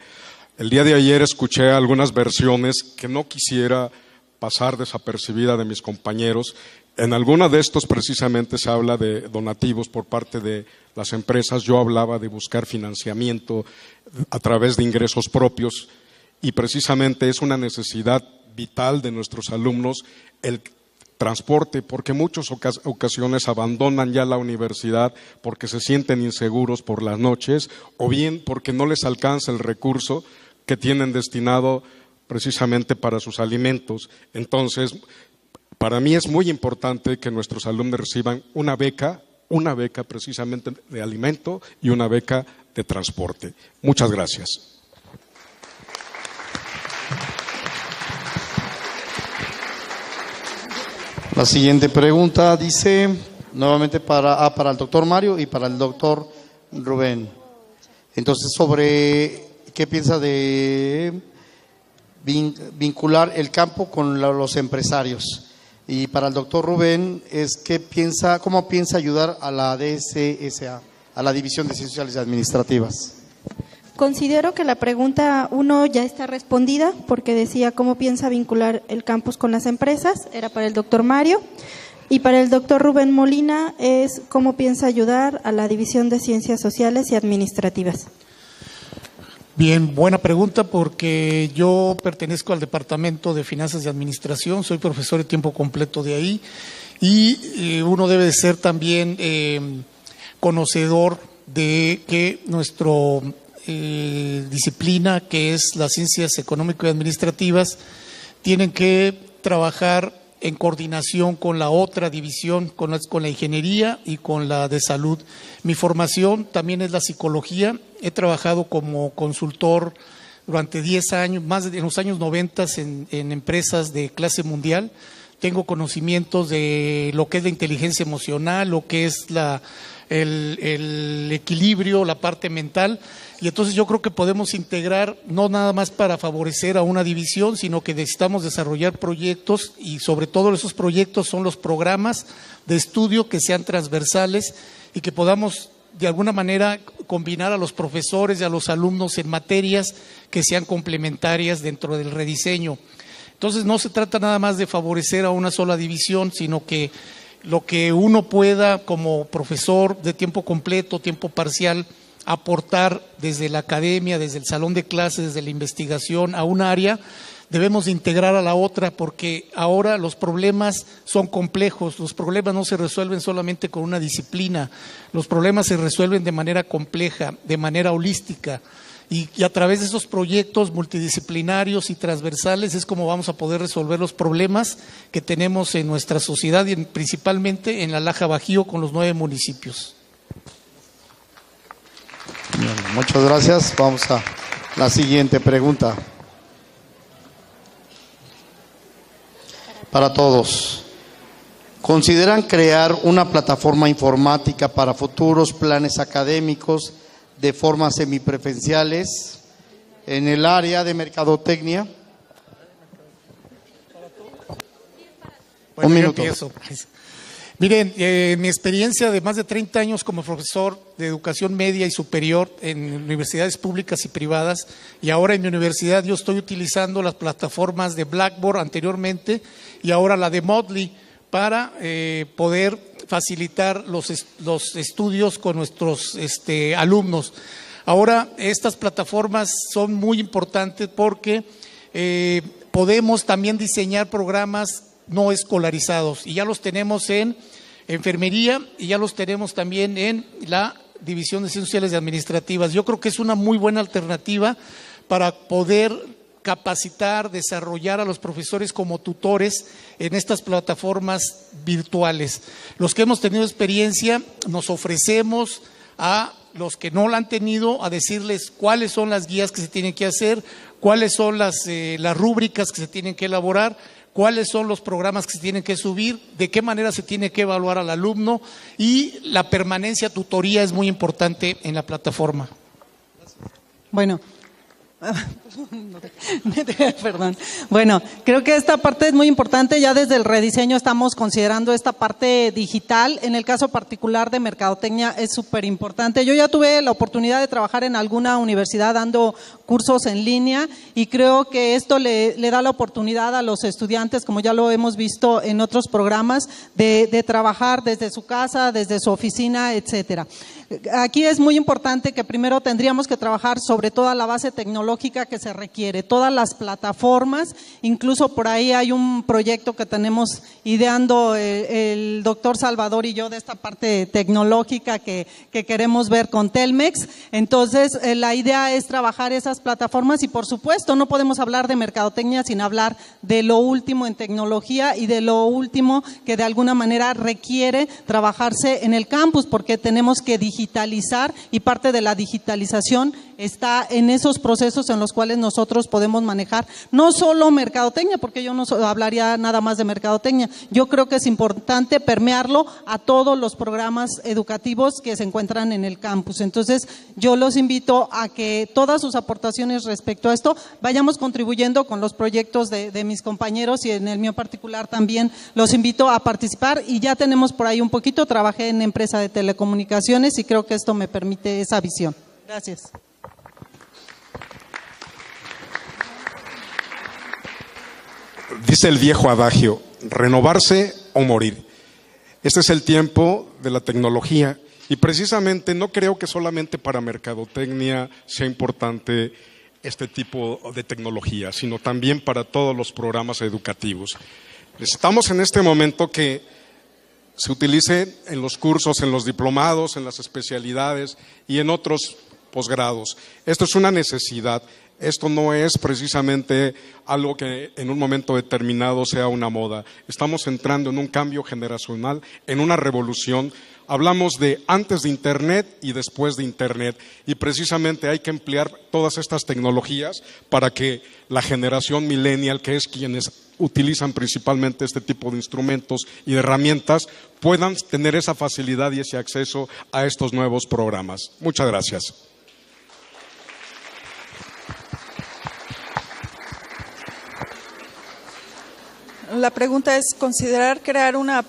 El día de ayer escuché algunas versiones que no quisiera pasar desapercibida de mis compañeros. En alguna de estos precisamente se habla de donativos por parte de las empresas. Yo hablaba de buscar financiamiento a través de ingresos propios y precisamente es una necesidad vital de nuestros alumnos el transporte, porque muchas ocasiones abandonan ya la universidad porque se sienten inseguros por las noches o bien porque no les alcanza el recurso que tienen destinado precisamente para sus alimentos. Entonces, para mí es muy importante que nuestros alumnos reciban una beca precisamente de alimento y una beca de transporte. Muchas gracias. La siguiente pregunta dice, nuevamente para el doctor Mario y para el doctor Rubén. Entonces, sobre qué piensa de vincular el campo con los empresarios. Y para el doctor Rubén es cómo piensa ayudar a la DSSA, a la División de Ciencias Sociales y Administrativas. Considero que la pregunta 1 ya está respondida porque decía cómo piensa vincular el campus con las empresas, era para el doctor Mario, y para el doctor Rubén Molina es cómo piensa ayudar a la División de Ciencias Sociales y Administrativas. Bien, buena pregunta porque yo pertenezco al Departamento de Finanzas y Administración, soy profesor de tiempo completo de ahí y uno debe de ser también conocedor de que nuestro disciplina, que es las ciencias económico y administrativas, tienen que trabajar en coordinación con la otra división, con la ingeniería y con la de salud. Mi formación también es la psicología. He trabajado como consultor durante 10 años, en los años 90 en empresas de clase mundial. Tengo conocimientos de lo que es la inteligencia emocional, lo que es el equilibrio, la parte mental. Y entonces yo creo que podemos integrar, no nada más para favorecer a una división, sino que necesitamos desarrollar proyectos y sobre todo esos proyectos son los programas de estudio que sean transversales y que podamos de alguna manera combinar a los profesores y a los alumnos en materias que sean complementarias dentro del rediseño. Entonces no se trata nada más de favorecer a una sola división, sino que lo que uno pueda como profesor de tiempo completo, tiempo parcial, aportar desde la academia, desde el salón de clases, desde la investigación a un área, debemos de integrar a la otra porque ahora los problemas son complejos, los problemas no se resuelven solamente con una disciplina, los problemas se resuelven de manera compleja, de manera holística y a través de esos proyectos multidisciplinarios y transversales es como vamos a poder resolver los problemas que tenemos en nuestra sociedad y principalmente en la Laja Bajío con los 9 municipios. Bien, muchas gracias. Vamos a la siguiente pregunta. Para todos. ¿Consideran crear una plataforma informática para futuros planes académicos de formas semipresenciales en el área de mercadotecnia? Bueno, un minuto. Empiezo. Miren, mi experiencia de más de 30 años como profesor de educación media y superior en universidades públicas y privadas, y ahora en mi universidad yo estoy utilizando las plataformas de Blackboard anteriormente y ahora la de Moodle para poder facilitar los estudios con nuestros alumnos. Ahora, estas plataformas son muy importantes porque podemos también diseñar programas no escolarizados y ya los tenemos en enfermería y ya los tenemos también en la División de Ciencias Sociales y Administrativas. Yo creo que es una muy buena alternativa para poder capacitar, desarrollar a los profesores como tutores en estas plataformas virtuales. Los que hemos tenido experiencia nos ofrecemos a los que no la han tenido a decirles cuáles son las guías que se tienen que hacer, cuáles son las rúbricas que se tienen que elaborar, cuáles son los programas que se tienen que subir, de qué manera se tiene que evaluar al alumno y la permanencia tutoría es muy importante en la plataforma. Bueno. Perdón. Bueno, creo que esta parte es muy importante. Ya desde el rediseño estamos considerando esta parte digital. En el caso particular de mercadotecnia es súper importante. Yo ya tuve la oportunidad de trabajar en alguna universidad dando cursos en línea y creo que esto le da la oportunidad a los estudiantes, como ya lo hemos visto en otros programas, de trabajar desde su casa, desde su oficina, etcétera. Aquí es muy importante que primero tendríamos que trabajar sobre toda la base tecnológica que se requiere, todas las plataformas, incluso por ahí hay un proyecto que tenemos ideando el doctor Salvador y yo de esta parte tecnológica que queremos ver con Telmex. Entonces, la idea es trabajar esas plataformas y por supuesto no podemos hablar de mercadotecnia sin hablar de lo último en tecnología y de lo último que de alguna manera requiere trabajarse en el campus porque tenemos que digitalizar y parte de la digitalización está en esos procesos en los cuales nosotros podemos manejar no solo mercadotecnia, porque yo no hablaría nada más de mercadotecnia, yo creo que es importante permearlo a todos los programas educativos que se encuentran en el campus. Entonces yo los invito a que todas sus aportaciones respecto a esto vayamos contribuyendo con los proyectos de mis compañeros y en el mío particular también los invito a participar y ya tenemos por ahí un poquito, trabajé en empresa de telecomunicaciones y creo que esto me permite esa visión. Gracias. Dice el viejo adagio, renovarse o morir. Este es el tiempo de la tecnología y precisamente no creo que solamente para mercadotecnia sea importante este tipo de tecnología, sino también para todos los programas educativos. Necesitamos en este momento que se utilice en los cursos, en los diplomados, en las especialidades y en otros posgrados. Esto es una necesidad. Esto no es precisamente algo que en un momento determinado sea una moda. Estamos entrando en un cambio generacional, en una revolución. Hablamos de antes de Internet y después de Internet y precisamente hay que emplear todas estas tecnologías para que la generación millennial, que es quienes utilizan principalmente este tipo de instrumentos y de herramientas, puedan tener esa facilidad y ese acceso a estos nuevos programas. Muchas gracias. La pregunta es, ¿considerar crear una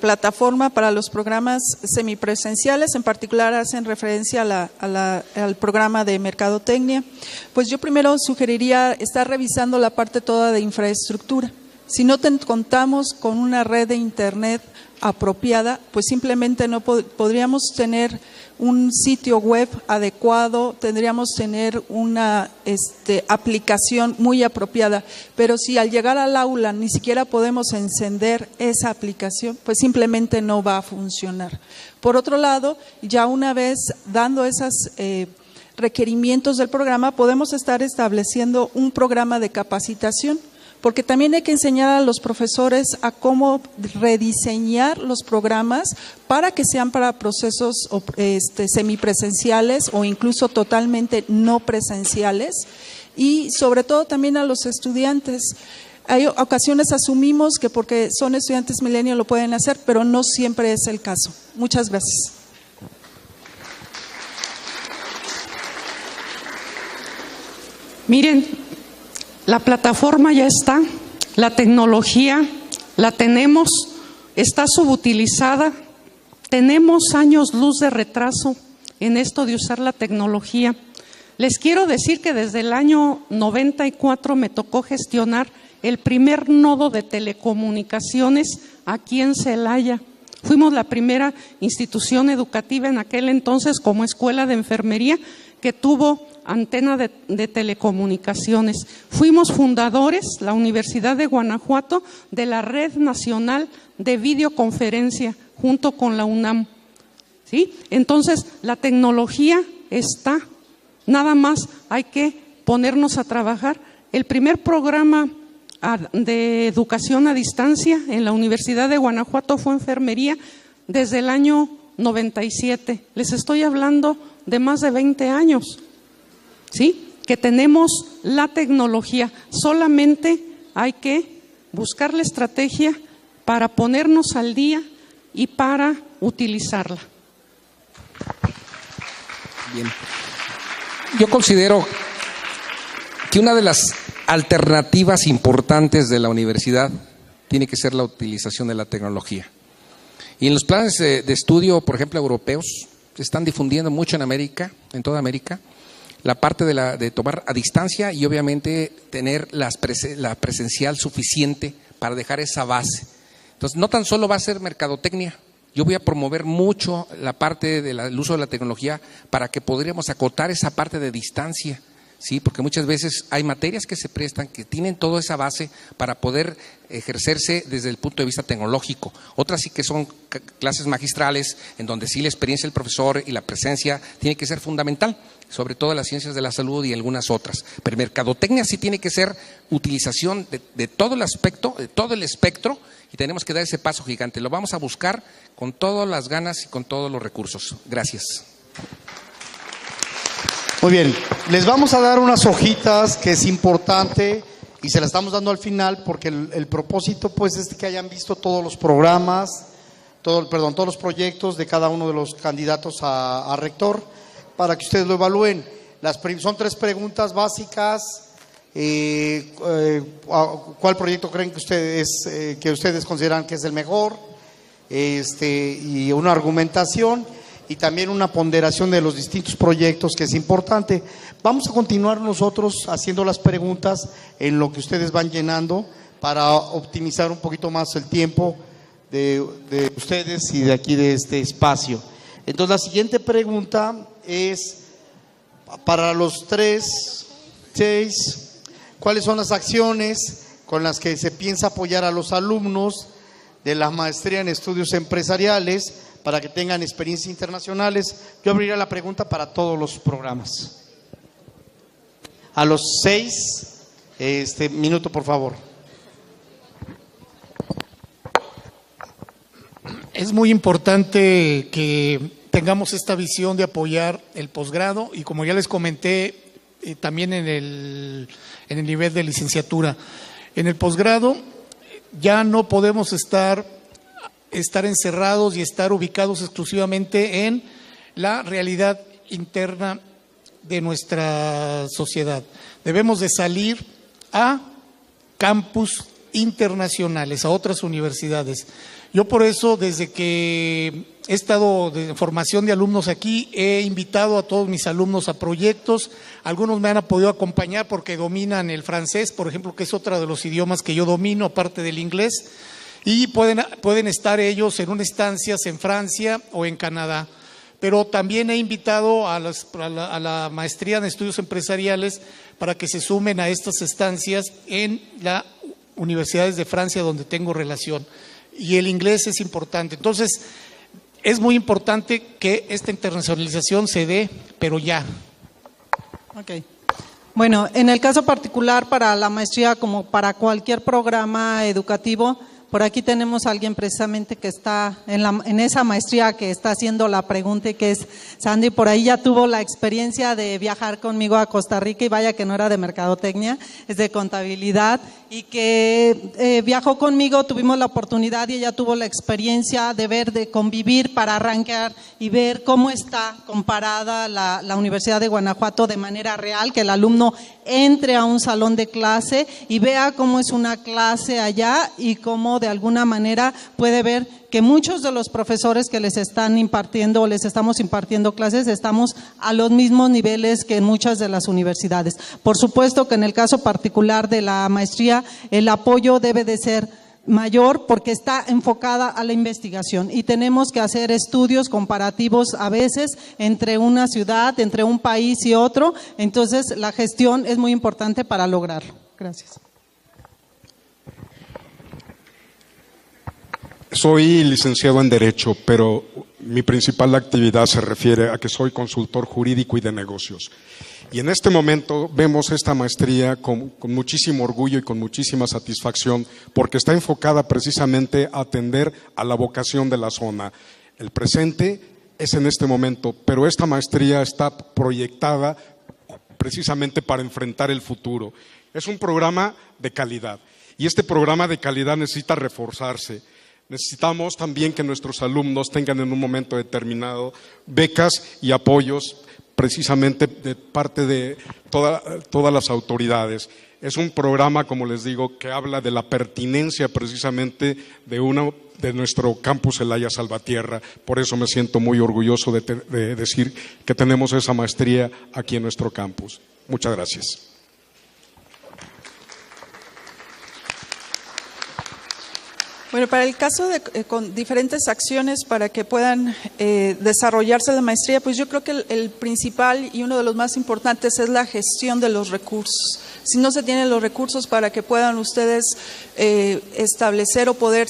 plataforma para los programas semipresenciales? En particular hacen referencia al programa de mercadotecnia. Pues yo primero sugeriría estar revisando la parte toda de infraestructura. Si no contamos con una red de internet apropiada, pues simplemente no podríamos tener un sitio web adecuado, tendríamos tener una aplicación muy apropiada, pero si al llegar al aula ni siquiera podemos encender esa aplicación, pues simplemente no va a funcionar. Por otro lado, ya una vez dando esas requerimientos del programa, podemos estar estableciendo un programa de capacitación, porque también hay que enseñar a los profesores a cómo rediseñar los programas para que sean para procesos semipresenciales o incluso totalmente no presenciales, y sobre todo también a los estudiantes. Hay ocasiones asumimos que porque son estudiantes millennial lo pueden hacer, pero no siempre es el caso. Muchas gracias. Miren, la plataforma ya está, la tecnología la tenemos, está subutilizada, tenemos años luz de retraso en esto de usar la tecnología. Les quiero decir que desde el año 94 me tocó gestionar el primer nodo de telecomunicaciones aquí en Celaya. Fuimos la primera institución educativa en aquel entonces como escuela de enfermería que tuvo antena de telecomunicaciones. Fuimos fundadores, la Universidad de Guanajuato, de la Red Nacional de Videoconferencia junto con la UNAM. ¿Sí? Entonces, la tecnología está, nada más hay que ponernos a trabajar. El primer programa de educación a distancia en la Universidad de Guanajuato fue enfermería desde el año 97. Les estoy hablando de más de 20 años. ¿Sí? Que tenemos la tecnología, solamente hay que buscar la estrategia para ponernos al día y para utilizarla. Bien. Yo considero que una de las alternativas importantes de la universidad tiene que ser la utilización de la tecnología. Y en los planes de estudio, por ejemplo, europeos, se están difundiendo mucho en América, en toda América, la parte de tomar a distancia y obviamente tener la presencial suficiente para dejar esa base. Entonces, no tan solo va a ser mercadotecnia, yo voy a promover mucho la parte del uso de la tecnología para que podríamos acotar esa parte de distancia, ¿sí? Porque muchas veces hay materias que se prestan, que tienen toda esa base para poder ejercerse desde el punto de vista tecnológico. Otras sí que son clases magistrales, en donde sí la experiencia del profesor y la presencia tiene que ser fundamental, sobre todo las ciencias de la salud y algunas otras. Pero mercadotecnia sí tiene que ser utilización de todo el aspecto, de todo el espectro, y tenemos que dar ese paso gigante. Lo vamos a buscar con todas las ganas y con todos los recursos. Gracias. Muy bien, les vamos a dar unas hojitas que es importante y se las estamos dando al final porque el propósito pues es que hayan visto todos los programas, todos los proyectos de cada uno de los candidatos a rector para que ustedes lo evalúen. Son 3 preguntas básicas. ¿Cuál proyecto creen que ustedes consideran que es el mejor? Y una argumentación. Y también una ponderación de los distintos proyectos que es importante. Vamos a continuar nosotros haciendo las preguntas en lo que ustedes van llenando para optimizar un poquito más el tiempo de ustedes y de aquí de este espacio. Entonces la siguiente pregunta es para los 6, ¿cuáles son las acciones con las que se piensa apoyar a los alumnos de la maestría en estudios empresariales para que tengan experiencias internacionales? Yo abriría la pregunta para todos los programas. A los 6, minuto, por favor. Es muy importante que tengamos esta visión de apoyar el posgrado y, como ya les comenté, también en el nivel de licenciatura. En el posgrado ya no podemos estar encerrados y estar ubicados exclusivamente en la realidad interna de nuestra sociedad. Debemos de salir a campus internacionales, a otras universidades. Yo por eso, desde que he estado de formación de alumnos aquí, he invitado a todos mis alumnos a proyectos. Algunos me han podido acompañar porque dominan el francés, por ejemplo, que es otro de los idiomas que yo domino, aparte del inglés. Y pueden estar ellos en unas estancias en Francia o en Canadá. Pero también he invitado a la maestría en estudios empresariales para que se sumen a estas estancias en las universidades de Francia donde tengo relación. Y el inglés es importante. Entonces, es muy importante que esta internacionalización se dé, pero ya. Ok. Bueno, en el caso particular para la maestría, como para cualquier programa educativo, por aquí tenemos a alguien precisamente que está en esa maestría, que está haciendo la pregunta, y que es Sandy. Por ahí ya tuvo la experiencia de viajar conmigo a Costa Rica, y vaya que no era de mercadotecnia, es de contabilidad, y que viajó conmigo, tuvimos la oportunidad y ella tuvo la experiencia de ver, de convivir para arrancar y ver cómo está comparada la Universidad de Guanajuato de manera real, que el alumno entre a un salón de clase y vea cómo es una clase allá y cómo de alguna manera puede ver que muchos de los profesores que les están impartiendo o les estamos impartiendo clases estamos a los mismos niveles que en muchas de las universidades. Por supuesto que en el caso particular de la maestría el apoyo debe de ser mayor porque está enfocada a la investigación y tenemos que hacer estudios comparativos a veces entre una ciudad, entre un país y otro, entonces la gestión es muy importante para lograrlo. Gracias. Soy licenciado en Derecho, pero mi principal actividad se refiere a que soy consultor jurídico y de negocios. Y en este momento vemos esta maestría con muchísimo orgullo y con muchísima satisfacción, porque está enfocada precisamente a atender a la vocación de la zona. El presente es en este momento, pero esta maestría está proyectada precisamente para enfrentar el futuro. Es un programa de calidad y este programa de calidad necesita reforzarse. Necesitamos también que nuestros alumnos tengan en un momento determinado becas y apoyos precisamente de parte de todas las autoridades. Es un programa, como les digo, que habla de la pertinencia precisamente de nuestro campus Celaya Salvatierra. Por eso me siento muy orgulloso de decir que tenemos esa maestría aquí en nuestro campus. Muchas gracias. Bueno, para el caso de con diferentes acciones para que puedan desarrollarse la maestría, pues yo creo que el principal y uno de los más importantes es la gestión de los recursos. Si no se tienen los recursos para que puedan ustedes establecer o poder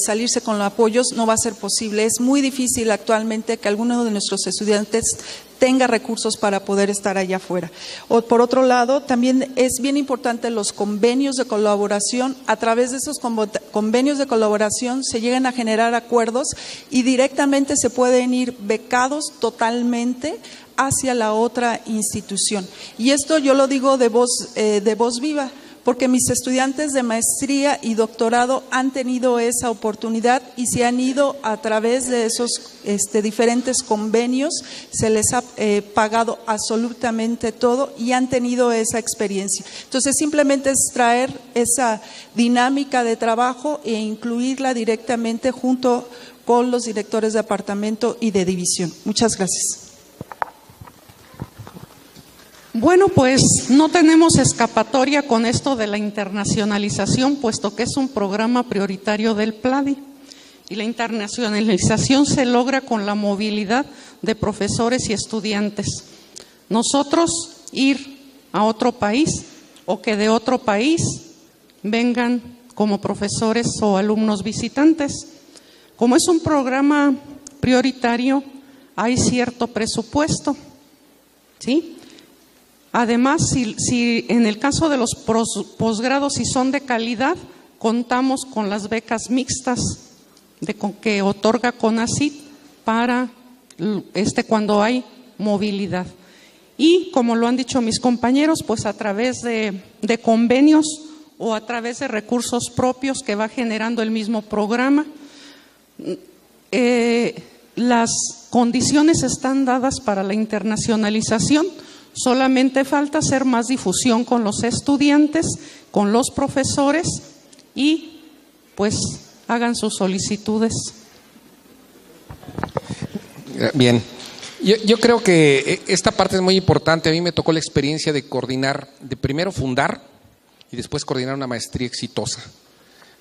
salirse con los apoyos, no va a ser posible. Es muy difícil actualmente que alguno de nuestros estudiantes tenga recursos para poder estar allá afuera. O por otro lado, también es bien importante los convenios de colaboración. A través de esos convenios de colaboración se llegan a generar acuerdos y directamente se pueden ir becados totalmente hacia la otra institución. Y esto yo lo digo de voz viva, porque mis estudiantes de maestría y doctorado han tenido esa oportunidad y se han ido a través de esos diferentes convenios, se les ha pagado absolutamente todo y han tenido esa experiencia. Entonces simplemente es traer esa dinámica de trabajo e incluirla directamente junto con los directores de departamento y de división. Muchas gracias. Bueno, pues no tenemos escapatoria con esto de la internacionalización, puesto que es un programa prioritario del PLADI. Y la internacionalización se logra con la movilidad de profesores y estudiantes. Nosotros ir a otro país o que de otro país vengan como profesores o alumnos visitantes. Como es un programa prioritario, hay cierto presupuesto, ¿sí? Además, si en el caso de los posgrados, si son de calidad, contamos con las becas mixtas que otorga CONACYT para cuando hay movilidad. Y como lo han dicho mis compañeros, pues a través de convenios o a través de recursos propios que va generando el mismo programa. Las condiciones están dadas para la internacionalización. Solamente falta hacer más difusión con los estudiantes, con los profesores y pues hagan sus solicitudes. Bien, yo creo que esta parte es muy importante. A mí me tocó la experiencia de coordinar, de primero fundar y después coordinar una maestría exitosa.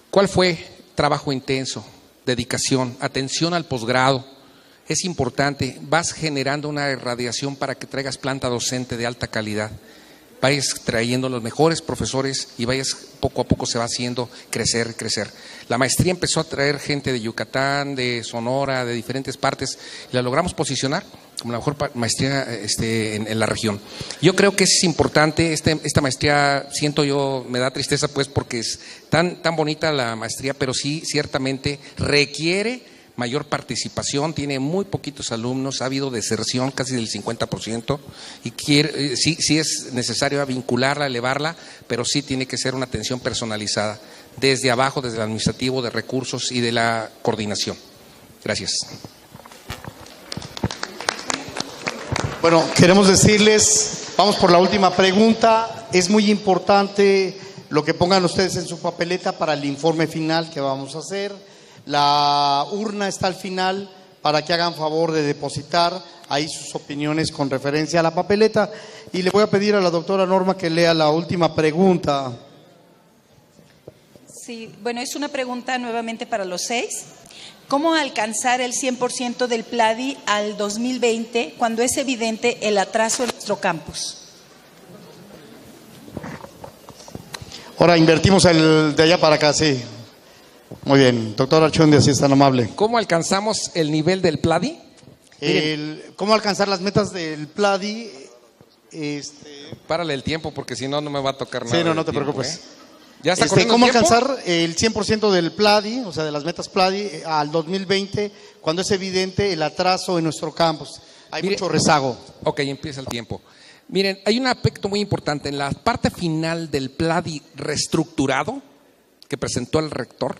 ¿Cuál fue? Trabajo intenso, dedicación, atención al posgrado. Es importante, vas generando una irradiación para que traigas planta docente de alta calidad, vayas trayendo los mejores profesores y vayas poco a poco se va haciendo crecer. La maestría empezó a traer gente de Yucatán, de Sonora, de diferentes partes y la logramos posicionar como la mejor maestría en la región. Yo creo que es importante esta maestría, siento yo, me da tristeza pues porque es tan bonita la maestría, pero sí ciertamente requiere mayor participación, tiene muy poquitos alumnos, ha habido deserción casi del 50% y sí es necesario vincularla, elevarla, pero sí tiene que ser una atención personalizada, desde abajo, desde el administrativo, de recursos y de la coordinación. Gracias. Bueno, queremos decirles, vamos por la última pregunta. Es muy importante lo que pongan ustedes en su papeleta para el informe final que vamos a hacer. La urna está al final para que hagan favor de depositar ahí sus opiniones con referencia a la papeleta. Y le voy a pedir a la doctora Norma que lea la última pregunta. Sí, bueno, es una pregunta nuevamente para los 6. ¿Cómo alcanzar el 100% del PLADI al 2020 cuando es evidente el atraso en nuestro campus? Ahora invertimos el de allá para acá, sí. Muy bien, doctor Archundia, si es tan amable. ¿Cómo alcanzamos el nivel del PLADI? ¿Cómo alcanzar las metas del PLADI? Párale el tiempo porque si no, no me va a tocar nada. Sí, no te preocupes. ¿Ya está ¿Cómo alcanzar el 100% del PLADI, o sea, de las metas PLADI, al 2020, cuando es evidente el atraso en nuestro campus? Hay mucho rezago. Ok, empieza el tiempo. Miren, hay un aspecto muy importante. En la parte final del PLADI reestructurado que presentó el rector,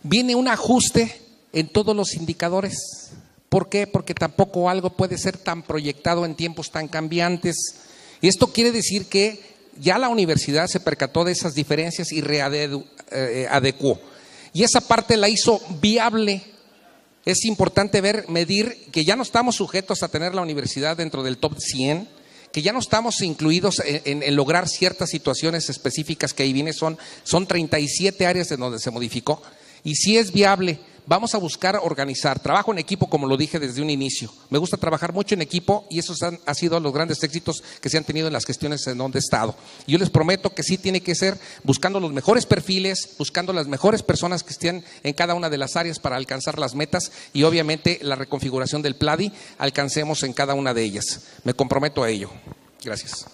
viene un ajuste en todos los indicadores. ¿Por qué? Porque tampoco algo puede ser tan proyectado en tiempos tan cambiantes. Y esto quiere decir que ya la universidad se percató de esas diferencias y adecuó. Y esa parte la hizo viable. Es importante medir que ya no estamos sujetos a tener la universidad dentro del top 100, que ya no estamos incluidos en lograr ciertas situaciones específicas que ahí viene, son 37 áreas en donde se modificó. Y si es viable, vamos a buscar organizar. Trabajo en equipo, como lo dije desde un inicio. Me gusta trabajar mucho en equipo y esos han sido los grandes éxitos que se han tenido en las gestiones en donde he estado. Y yo les prometo que sí tiene que ser buscando los mejores perfiles, buscando las mejores personas que estén en cada una de las áreas para alcanzar las metas y obviamente la reconfiguración del PLADI alcancemos en cada una de ellas. Me comprometo a ello. Gracias.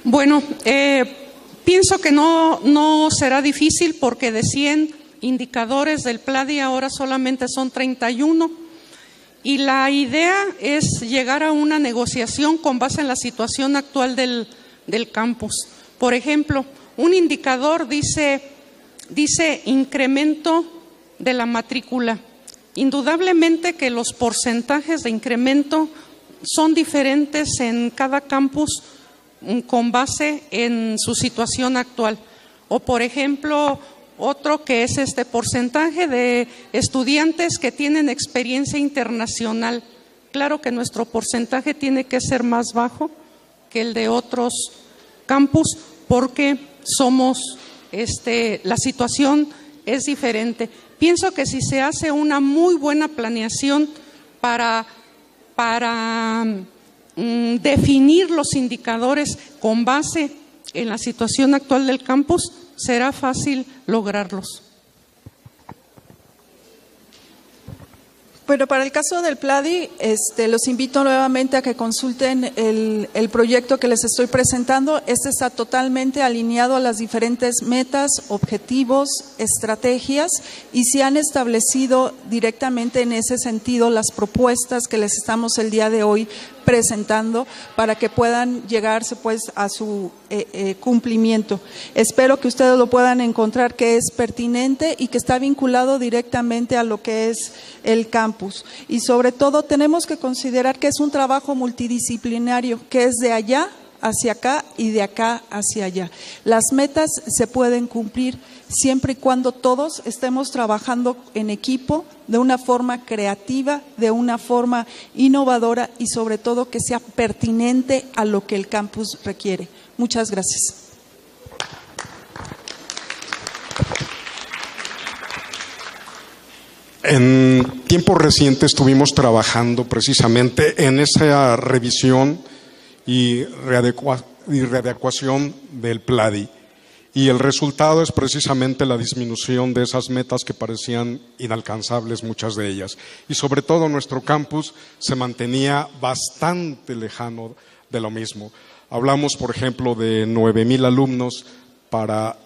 Bueno, pienso que no será difícil porque de 100 indicadores del PLADI ahora solamente son 31 y la idea es llegar a una negociación con base en la situación actual del campus. Por ejemplo, un indicador dice incremento de la matrícula. Indudablemente que los porcentajes de incremento son diferentes en cada campus con base en su situación actual. O por ejemplo, otro que es este porcentaje de estudiantes que tienen experiencia internacional. Claro que nuestro porcentaje tiene que ser más bajo que el de otros campus porque la situación es diferente. Pienso que si se hace una muy buena planeación para definir los indicadores con base en la situación actual del campus, será fácil lograrlos. Bueno, para el caso del PLADI, los invito nuevamente a que consulten el proyecto que les estoy presentando. Este está totalmente alineado a las diferentes metas, objetivos, estrategias y se han establecido directamente en ese sentido las propuestas que les estamos el día de hoy presentando para que puedan llegarse pues a su cumplimiento. Espero que ustedes lo puedan encontrar que es pertinente y que está vinculado directamente a lo que es el campus. Y sobre todo tenemos que considerar que es un trabajo multidisciplinario, que es de allá hacia acá y de acá hacia allá. Las metas se pueden cumplir siempre y cuando todos estemos trabajando en equipo de una forma creativa, de una forma innovadora y sobre todo que sea pertinente a lo que el campus requiere. Muchas gracias. En tiempos recientes estuvimos trabajando precisamente en esa revisión y readecuación del PLADI. Y el resultado es precisamente la disminución de esas metas que parecían inalcanzables, muchas de ellas. Y sobre todo nuestro campus se mantenía bastante lejano de lo mismo. Hablamos, por ejemplo, de 9,000 alumnos para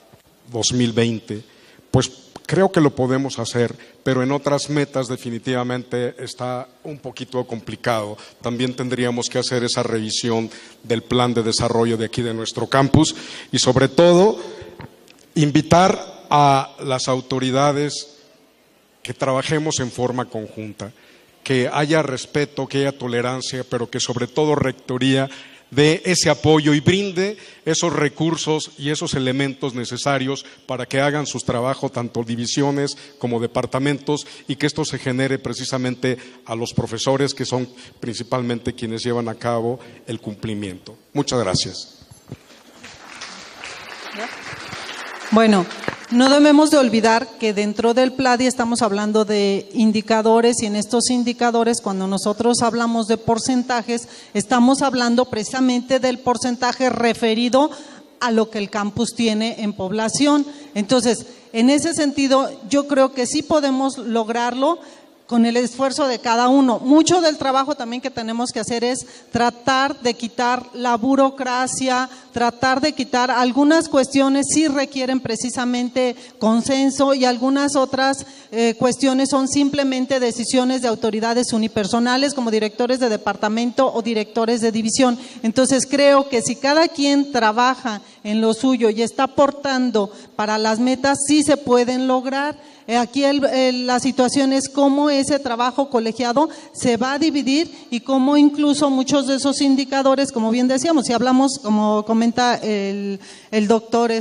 2020. Pues creo que lo podemos hacer, pero en otras metas definitivamente está un poquito complicado. También tendríamos que hacer esa revisión del plan de desarrollo de aquí de nuestro campus y sobre todo invitar a las autoridades que trabajemos en forma conjunta, que haya respeto, que haya tolerancia, pero que sobre todo Rectoría dé ese apoyo y brinde esos recursos y esos elementos necesarios para que hagan sus trabajos, tanto divisiones como departamentos, y que esto se genere precisamente a los profesores, que son principalmente quienes llevan a cabo el cumplimiento. Muchas gracias. Bueno, no debemos de olvidar que dentro del PLADI estamos hablando de indicadores, y en estos indicadores, cuando nosotros hablamos de porcentajes, estamos hablando precisamente del porcentaje referido a lo que el campus tiene en población. Entonces, en ese sentido, yo creo que sí podemos lograrlo con el esfuerzo de cada uno. Mucho del trabajo también que tenemos que hacer es tratar de quitar la burocracia, tratar de quitar algunas cuestiones sí requieren precisamente consenso, y algunas otras cuestiones son simplemente decisiones de autoridades unipersonales como directores de departamento o directores de división. Entonces creo que si cada quien trabaja en lo suyo y está aportando para las metas, sí se pueden lograr. Aquí la situación es cómo ese trabajo colegiado se va a dividir y cómo incluso muchos de esos indicadores, como bien decíamos, si hablamos, como comenta el doctor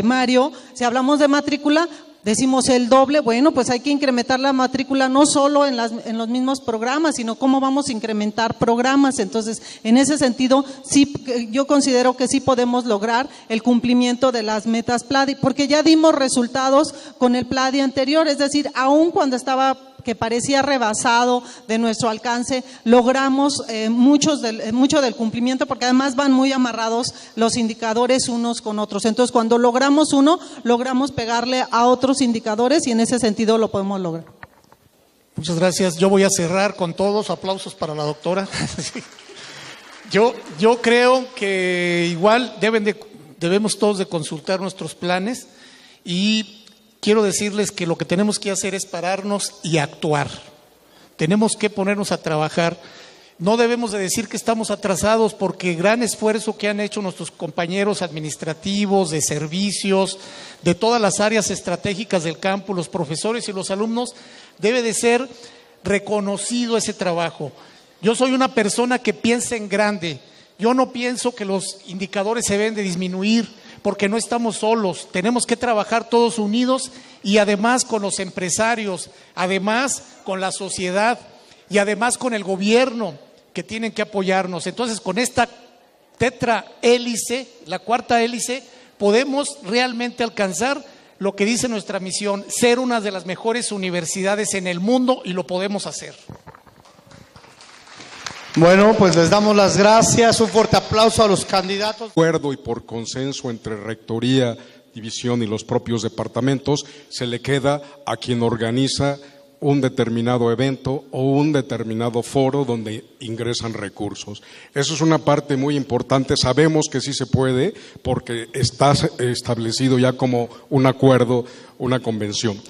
Mario, si hablamos de matrícula, decimos el doble. Bueno, pues hay que incrementar la matrícula no solo en los mismos programas, sino cómo vamos a incrementar programas. Entonces, en ese sentido, sí, yo considero que sí podemos lograr el cumplimiento de las metas PLADI, porque ya dimos resultados con el PLADI anterior, es decir, aún cuando estaba que parecía rebasado de nuestro alcance, logramos mucho del cumplimiento, porque además van muy amarrados los indicadores unos con otros. Entonces, cuando logramos uno, logramos pegarle a otros indicadores, y en ese sentido lo podemos lograr. Muchas gracias. Yo voy a cerrar con todos. Aplausos para la doctora. Yo creo que igual debemos todos de consultar nuestros planes, y quiero decirles que lo que tenemos que hacer es pararnos y actuar. Tenemos que ponernos a trabajar. No debemos de decir que estamos atrasados, porque gran esfuerzo que han hecho nuestros compañeros administrativos, de servicios, de todas las áreas estratégicas del campo, los profesores y los alumnos, debe de ser reconocido ese trabajo. Yo soy una persona que piensa en grande. Yo no pienso que los indicadores se deben de disminuir, porque no estamos solos, tenemos que trabajar todos unidos, y además con los empresarios, además con la sociedad y además con el gobierno, que tienen que apoyarnos. Entonces, con esta tetrahélice, la cuarta hélice, podemos realmente alcanzar lo que dice nuestra misión, ser una de las mejores universidades en el mundo, y lo podemos hacer. Bueno, pues les damos las gracias, un fuerte aplauso a los candidatos. Acuerdo y por consenso entre Rectoría, División y los propios departamentos, se le queda a quien organiza un determinado evento o un determinado foro donde ingresan recursos. Eso es una parte muy importante. Sabemos que sí se puede, porque está establecido ya como un acuerdo, una convención.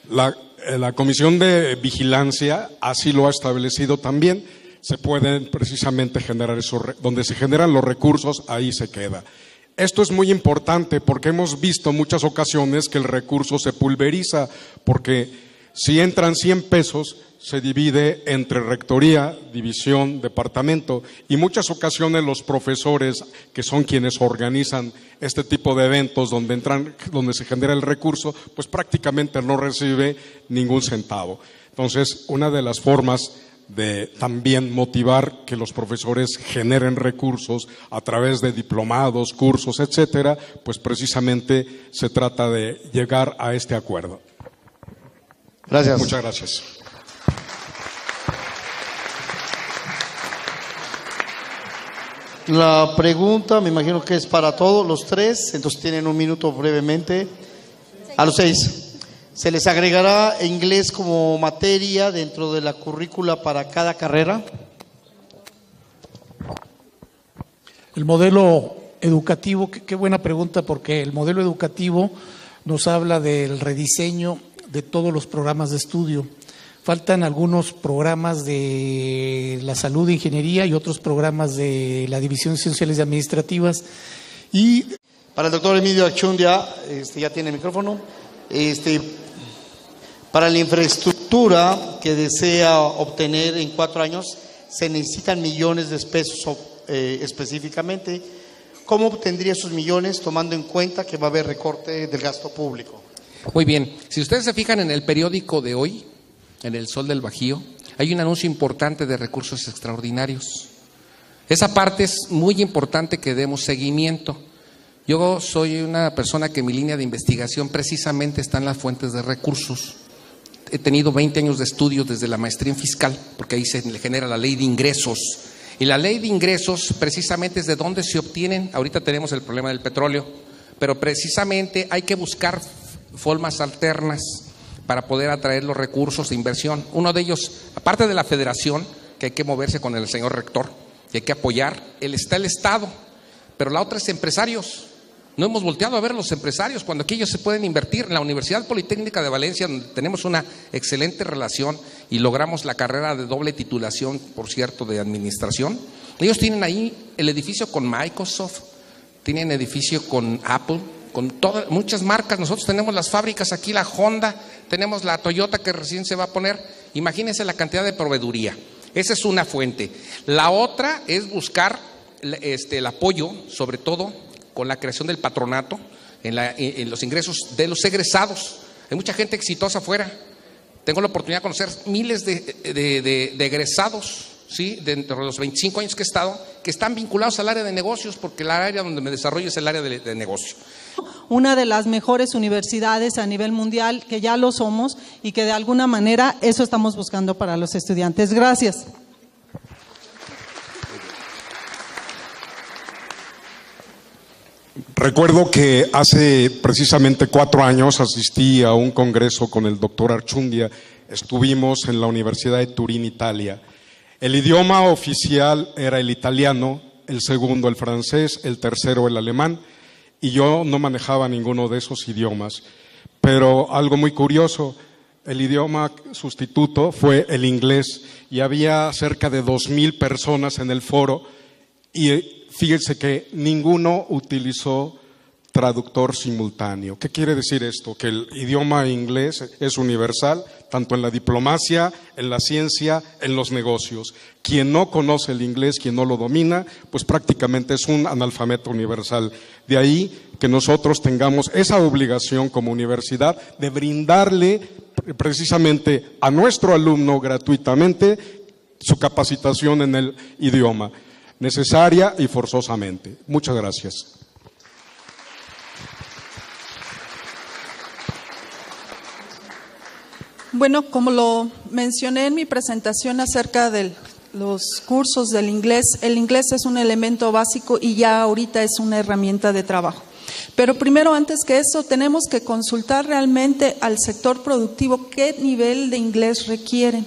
La Comisión de Vigilancia así lo ha establecido también. Se pueden precisamente generar eso, donde se generan los recursos, ahí se queda. Esto es muy importante, porque hemos visto muchas ocasiones que el recurso se pulveriza, porque si entran 100 pesos, se divide entre Rectoría, División, Departamento, y muchas ocasiones los profesores, que son quienes organizan este tipo de eventos donde se genera el recurso, pues prácticamente no recibe ningún centavo. Entonces, una de las formas de también motivar que los profesores generen recursos a través de diplomados, cursos, etcétera, pues precisamente se trata de llegar a este acuerdo. Gracias. Muchas gracias. La pregunta me imagino que es para todos los tres, entonces tienen un minuto brevemente. A los 6. ¿Se les agregará inglés como materia dentro de la currícula para cada carrera? El modelo educativo, qué buena pregunta, porque el modelo educativo nos habla del rediseño de todos los programas de estudio. Faltan algunos programas de la salud e ingeniería y otros programas de la División de Ciencias Sociales y Administrativas. Y para el doctor Emilio Achundia, ya tiene micrófono. Para la infraestructura que desea obtener en 4 años, se necesitan millones de pesos específicamente. ¿Cómo obtendría esos millones tomando en cuenta que va a haber recorte del gasto público? Muy bien, si ustedes se fijan en el periódico de hoy, en el Sol del Bajío, hay un anuncio importante de recursos extraordinarios. Esa parte es muy importante que demos seguimiento. Yo soy una persona que mi línea de investigación precisamente está en las fuentes de recursos. He tenido 20 años de estudio desde la maestría en fiscal, porque ahí se le genera la ley de ingresos. Y la ley de ingresos precisamente es de dónde se obtienen. Ahorita tenemos el problema del petróleo, pero precisamente hay que buscar formas alternas para poder atraer los recursos de inversión. Uno de ellos, aparte de la federación, que hay que moverse con el señor rector, y hay que apoyar, está el Estado, pero la otra es empresarios. No hemos volteado a ver a los empresarios cuando aquí ellos se pueden invertir. En la Universidad Politécnica de Valencia, donde tenemos una excelente relación y logramos la carrera de doble titulación, por cierto, de administración, ellos tienen ahí el edificio con Microsoft, tienen edificio con Apple, con muchas marcas. Nosotros tenemos las fábricas aquí, la Honda, tenemos la Toyota que recién se va a poner. Imagínense la cantidad de proveeduría. Esa es una fuente. La otra es buscar el apoyo, sobre todo con la creación del patronato, en los ingresos de los egresados. Hay mucha gente exitosa afuera. Tengo la oportunidad de conocer miles de egresados, ¿sí?, dentro de los 25 años que he estado, que están vinculados al área de negocios, porque el área donde me desarrollo es el área de negocio. Una de las mejores universidades a nivel mundial, que ya lo somos, y que de alguna manera eso estamos buscando para los estudiantes. Gracias. Recuerdo que hace precisamente 4 años asistí a un congreso con el doctor Archundia. Estuvimos en la Universidad de Turín, Italia. El idioma oficial era el italiano, el segundo el francés, el tercero el alemán, y yo no manejaba ninguno de esos idiomas. Pero algo muy curioso, el idioma sustituto fue el inglés, y había cerca de 2,000 personas en el foro, y fíjense que ninguno utilizó traductor simultáneo. ¿Qué quiere decir esto? Que el idioma inglés es universal, tanto en la diplomacia, en la ciencia, en los negocios. Quien no conoce el inglés, quien no lo domina, pues prácticamente es un analfabeto universal. De ahí que nosotros tengamos esa obligación como universidad de brindarle precisamente a nuestro alumno gratuitamente su capacitación en el idioma, necesaria y forzosamente. Muchas gracias. Bueno, como lo mencioné en mi presentación acerca de los cursos del inglés, el inglés es un elemento básico y ya ahorita es una herramienta de trabajo. Pero primero, antes que eso, tenemos que consultar realmente al sector productivo qué nivel de inglés requieren.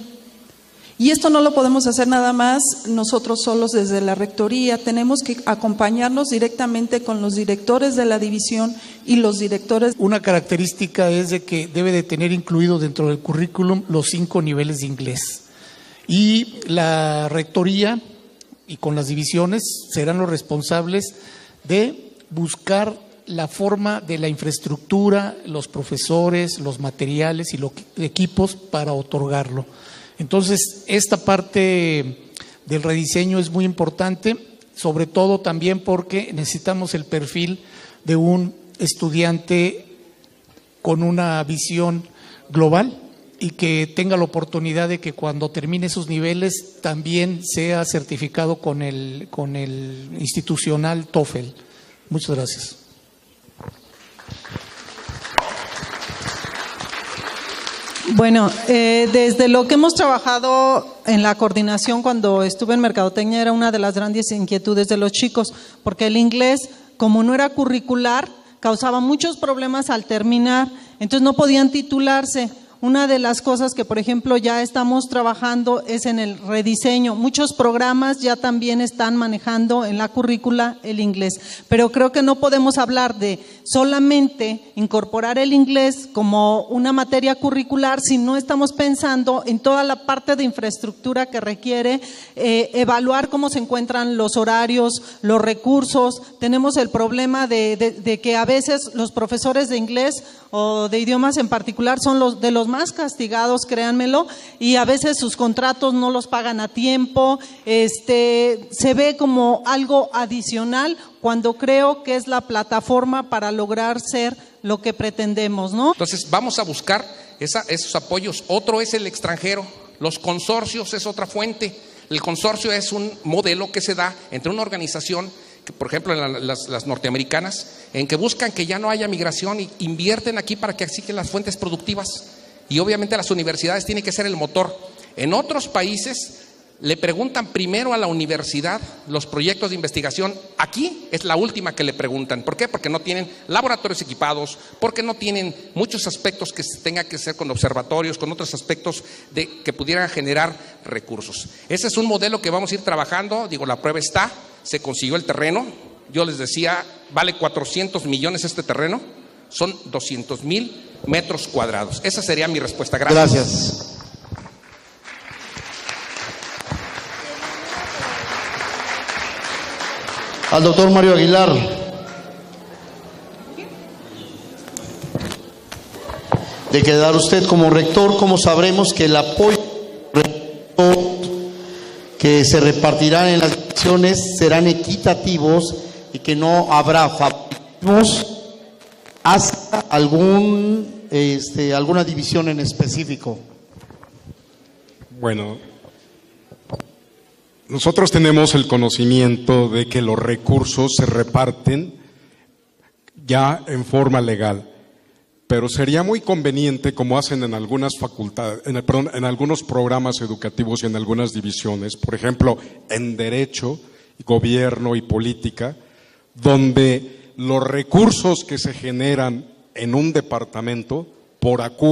Y esto no lo podemos hacer nada más nosotros solos desde la rectoría, tenemos que acompañarnos directamente con los directores de la división y los directores. Una característica es de que debe de tener incluido dentro del currículum los 5 niveles de inglés. Y la rectoría y con las divisiones serán los responsables de buscar la forma de la infraestructura, los profesores, los materiales y los equipos para otorgarlo. Entonces, esta parte del rediseño es muy importante, sobre todo también porque necesitamos el perfil de un estudiante con una visión global y que tenga la oportunidad de que cuando termine sus niveles también sea certificado con el institucional TOEFL. Muchas gracias. Bueno, desde lo que hemos trabajado en la coordinación cuando estuve en Mercadotecnia era una de las grandes inquietudes de los chicos, porque el inglés, como no era curricular, causaba muchos problemas al terminar, entonces no podían titularse. Una de las cosas que, por ejemplo, ya estamos trabajando es en el rediseño. Muchos programas ya también están manejando en la currícula el inglés, pero creo que no podemos hablar de solamente incorporar el inglés como una materia curricular si no estamos pensando en toda la parte de infraestructura que requiere evaluar cómo se encuentran los horarios, los recursos. Tenemos el problema de que a veces los profesores de inglés o de idiomas en particular son los más castigados, créanmelo, y a veces sus contratos no los pagan a tiempo, se ve como algo adicional cuando creo que es la plataforma para lograr ser lo que pretendemos, ¿no? Entonces vamos a buscar esos apoyos. Otro es el extranjero, los consorcios es otra fuente. El consorcio es un modelo que se da entre una organización, que, por ejemplo, en las norteamericanas, en que buscan que ya no haya migración y invierten aquí para que existen las fuentes productivas. Y obviamente las universidades tienen que ser el motor. En otros países le preguntan primero a la universidad los proyectos de investigación. Aquí es la última que le preguntan. ¿Por qué? Porque no tienen laboratorios equipados, porque no tienen muchos aspectos que se tenga que hacer con observatorios, con otros aspectos que pudieran generar recursos. Ese es un modelo que vamos a ir trabajando. Digo, la prueba está, se consiguió el terreno. Yo les decía, vale 400 millones este terreno, son 200,000 metros cuadrados. Esa sería mi respuesta. Gracias. Gracias. Al doctor Mario Aguilar. De quedar usted como rector, ¿cómo sabremos que el apoyo que se repartirán en las direcciones serán equitativos y que no habrá favoritismos hacia alguna división en específico? Bueno, nosotros tenemos el conocimiento de que los recursos se reparten ya en forma legal, pero sería muy conveniente, como hacen en algunas facultades, en algunos programas educativos y en algunas divisiones, por ejemplo, en Derecho, Gobierno y Política, donde los recursos que se generan en un departamento por acuerdo